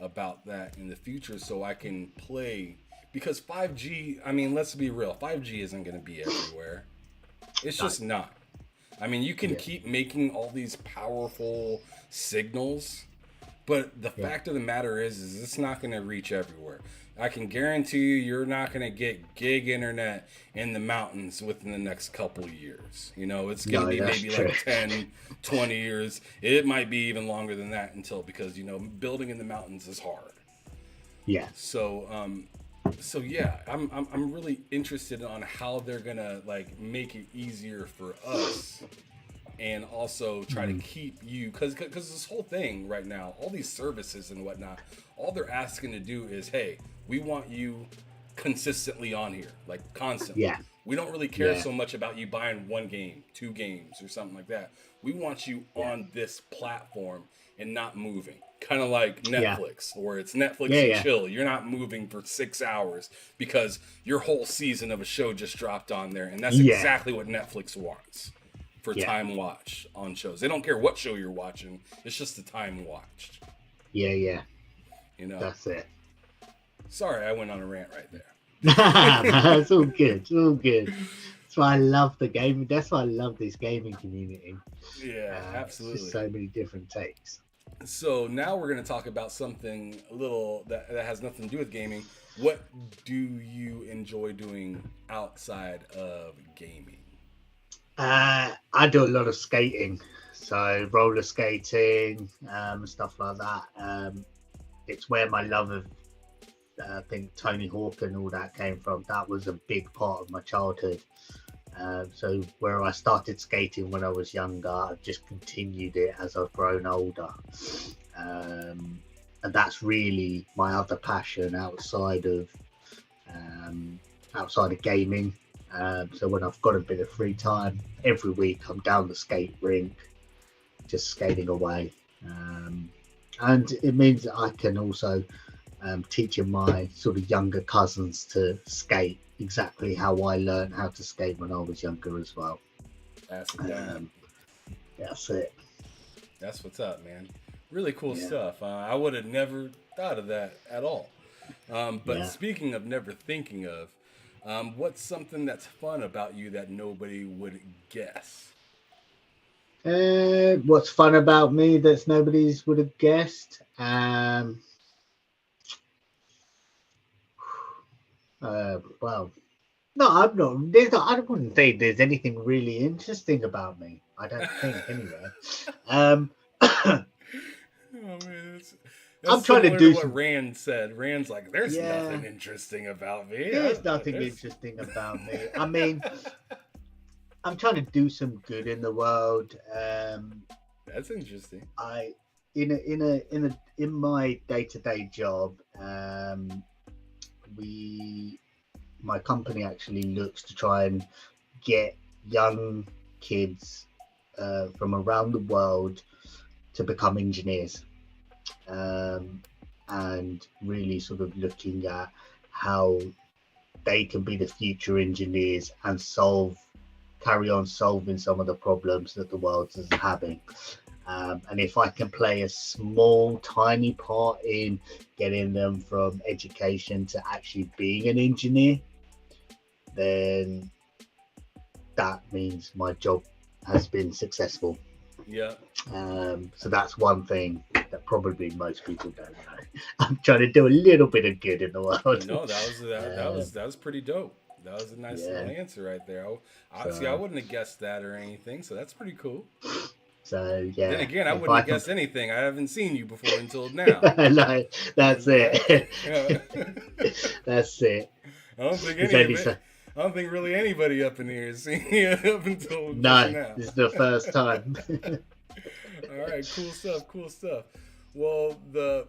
about that in the future so I can play, because 5G, I mean, let's be real, 5G isn't going to be everywhere. It's just not. I mean, you can keep making all these powerful signals, but the fact of the matter is it's not going to reach everywhere. I can guarantee you're not going to get gig internet in the mountains within the next couple of years. You know, it's going to be maybe true. like 10, 20 years. It might be even longer than that because, you know, building in the mountains is hard. Yeah. So yeah, I'm really interested on how they're gonna like make it easier for us, and also try to keep you, because this whole thing right now, all these services and whatnot, all they're asking to do is, hey, we want you consistently on here, like constantly. Yeah. We don't really care so much about you buying one game, 2 games, or something like that. We want you on this platform and not moving. Kind of like Netflix, where it's Netflix and chill. You're not moving for 6 hours because your whole season of a show just dropped on there. And that's exactly what Netflix wants for time watch on shows. They don't care what show you're watching. It's just the time watched. Yeah. You know? That's it. Sorry, I went on a rant right there. It's all good. It's all good. That's why I love the game. That's why I love this gaming community. Yeah, absolutely. Just so many different takes. So now we're going to talk about something a little that has nothing to do with gaming. What do you enjoy doing outside of gaming? I do a lot of skating, so roller skating, stuff like that. It's where my love of, I think, Tony Hawk and all that came from. That was a big part of my childhood. So where I started skating when I was younger, I've just continued it as I've grown older. And that's really my other passion outside of gaming. So when I've got a bit of free time, every week I'm down the skate rink, just skating away. And it means that I can also teaching my sort of younger cousins to skate exactly how I learned how to skate when I was younger as well. That's it. That's what's up, man. Really cool stuff. I would have never thought of that at all. But speaking of never thinking of, what's something that's fun about you that nobody would guess? What's fun about me that nobody's would have guessed? Well, no, I'm not. I wouldn't say there's anything really interesting about me. I don't think, anyway. Oh man, that's I'm trying to do what Rand said. Rand's like, "There's nothing interesting about me. There's nothing interesting about me. I mean, I'm trying to do some good in the world. That's interesting. In my day-to-day job, my company actually looks to try and get young kids from around the world to become engineers, and really sort of looking at how they can be the future engineers and carry on solving some of the problems that the world is having. And if I can play a small, tiny part in getting them from education to actually being an engineer, then that means my job has been successful. Yeah. So that's one thing that probably most people don't know. I'm trying to do a little bit of good in the world. No, that was pretty dope. That was a nice little answer right there. I wouldn't have guessed that or anything, so that's pretty cool. So yeah. Then again, I wouldn't have guessed anything. I haven't seen you before until now. No, that's it. That's it. I don't think really anybody up in here has seen you up until now. This is the first time. All right, cool stuff. Well, the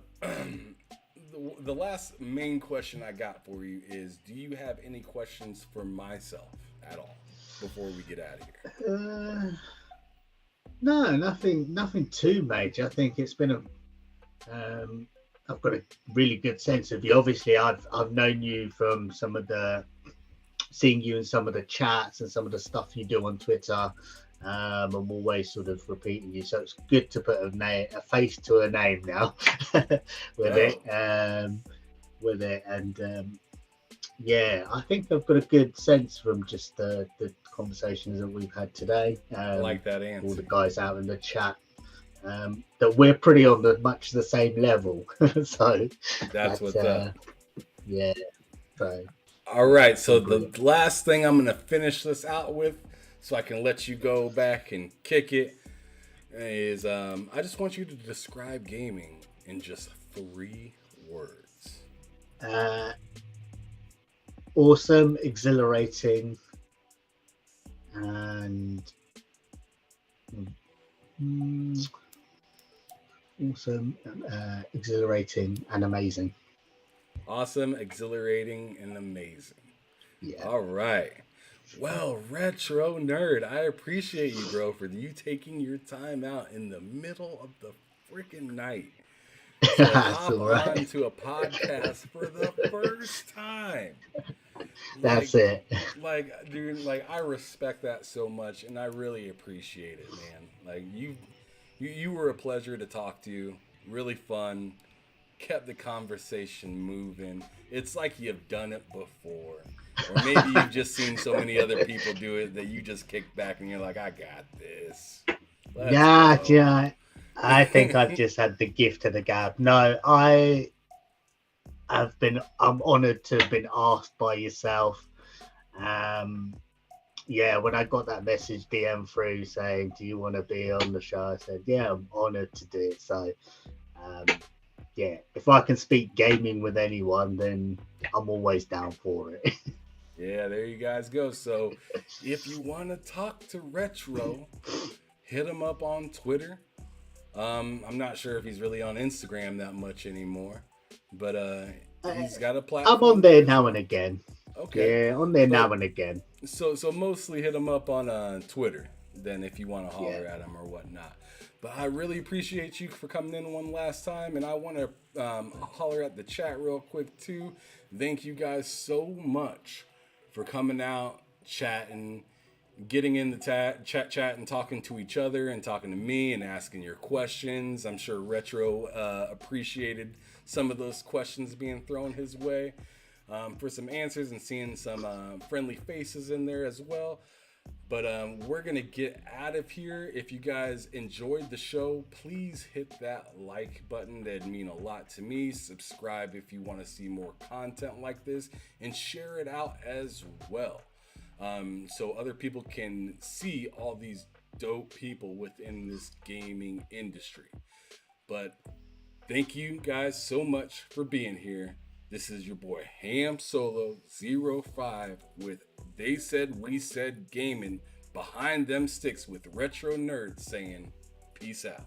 last main question I got for you is: do you have any questions for myself at all before we get out of here? No, nothing too major. I think it's been a I've got a really good sense of you. Obviously, I've known you from some of the seeing you in some of the chats and some of the stuff you do on Twitter. I'm always sort of repeating you, so it's good to put a face to a name now with Oh, it, and yeah, I think I've got a good sense from just the conversations that we've had today. I like that All the answer. guys out in the chat, that we're pretty on much the same level. So That's that's what's up. yeah. So All right, so the agree. last thing I'm gonna finish this out with, so I can let you go back and kick it, is I just want you to describe gaming in just 3 words. Uh, Awesome, exhilarating, and mm, awesome, exhilarating, and amazing. Awesome, exhilarating, and amazing. Yeah. All right. Well, Retro Nerd, I appreciate you, bro, for you taking your time out in the middle of the freaking night to That's hop all on right. to a podcast for the first time. That's Like, it. dude, like I respect that so much, and I really appreciate it, man. Like you were a pleasure to talk to. Really fun. Kept the conversation moving. It's like you've done it before. Or maybe you've just seen so many other people do it that you just kick back and you're like, I got this. Let's Yeah, go. yeah. I think I've just had the gift of the gab. No, I'm honoured to have been asked by yourself. Um, yeah, when I got that message DM through saying, "Do you want to be on the show?" I said, "Yeah, I'm honoured to do it." So, um, yeah, if I can speak gaming with anyone, then I'm always down for it. Yeah, there you guys go. So if you want to talk to Retro, hit him up on Twitter. I'm not sure if he's really on Instagram that much anymore, but he's got a I'm on platform there there as now and well. again. Okay, Yeah, on there now but and again. so mostly hit him up on Twitter. Then if you want to Yeah. holler at him or whatnot. But I really appreciate you for coming in one last time, and I want to holler at the chat real quick too. Thank you guys so much for coming out, chatting, getting in the chat and talking to each other and talking to me and asking your questions. I'm sure Retro appreciated some of those questions being thrown his way for some answers and seeing some friendly faces in there as well. But we're going to get out of here. If you guys enjoyed the show, please hit that like button. That'd mean a lot to me. Subscribe if you want to see more content like this and share it out as well. So other people can see all these dope people within this gaming industry. But thank you guys so much for being here. This is your boy Ham Solo 05 with They Said We Said Gaming behind them sticks with Retro Nerds saying peace out.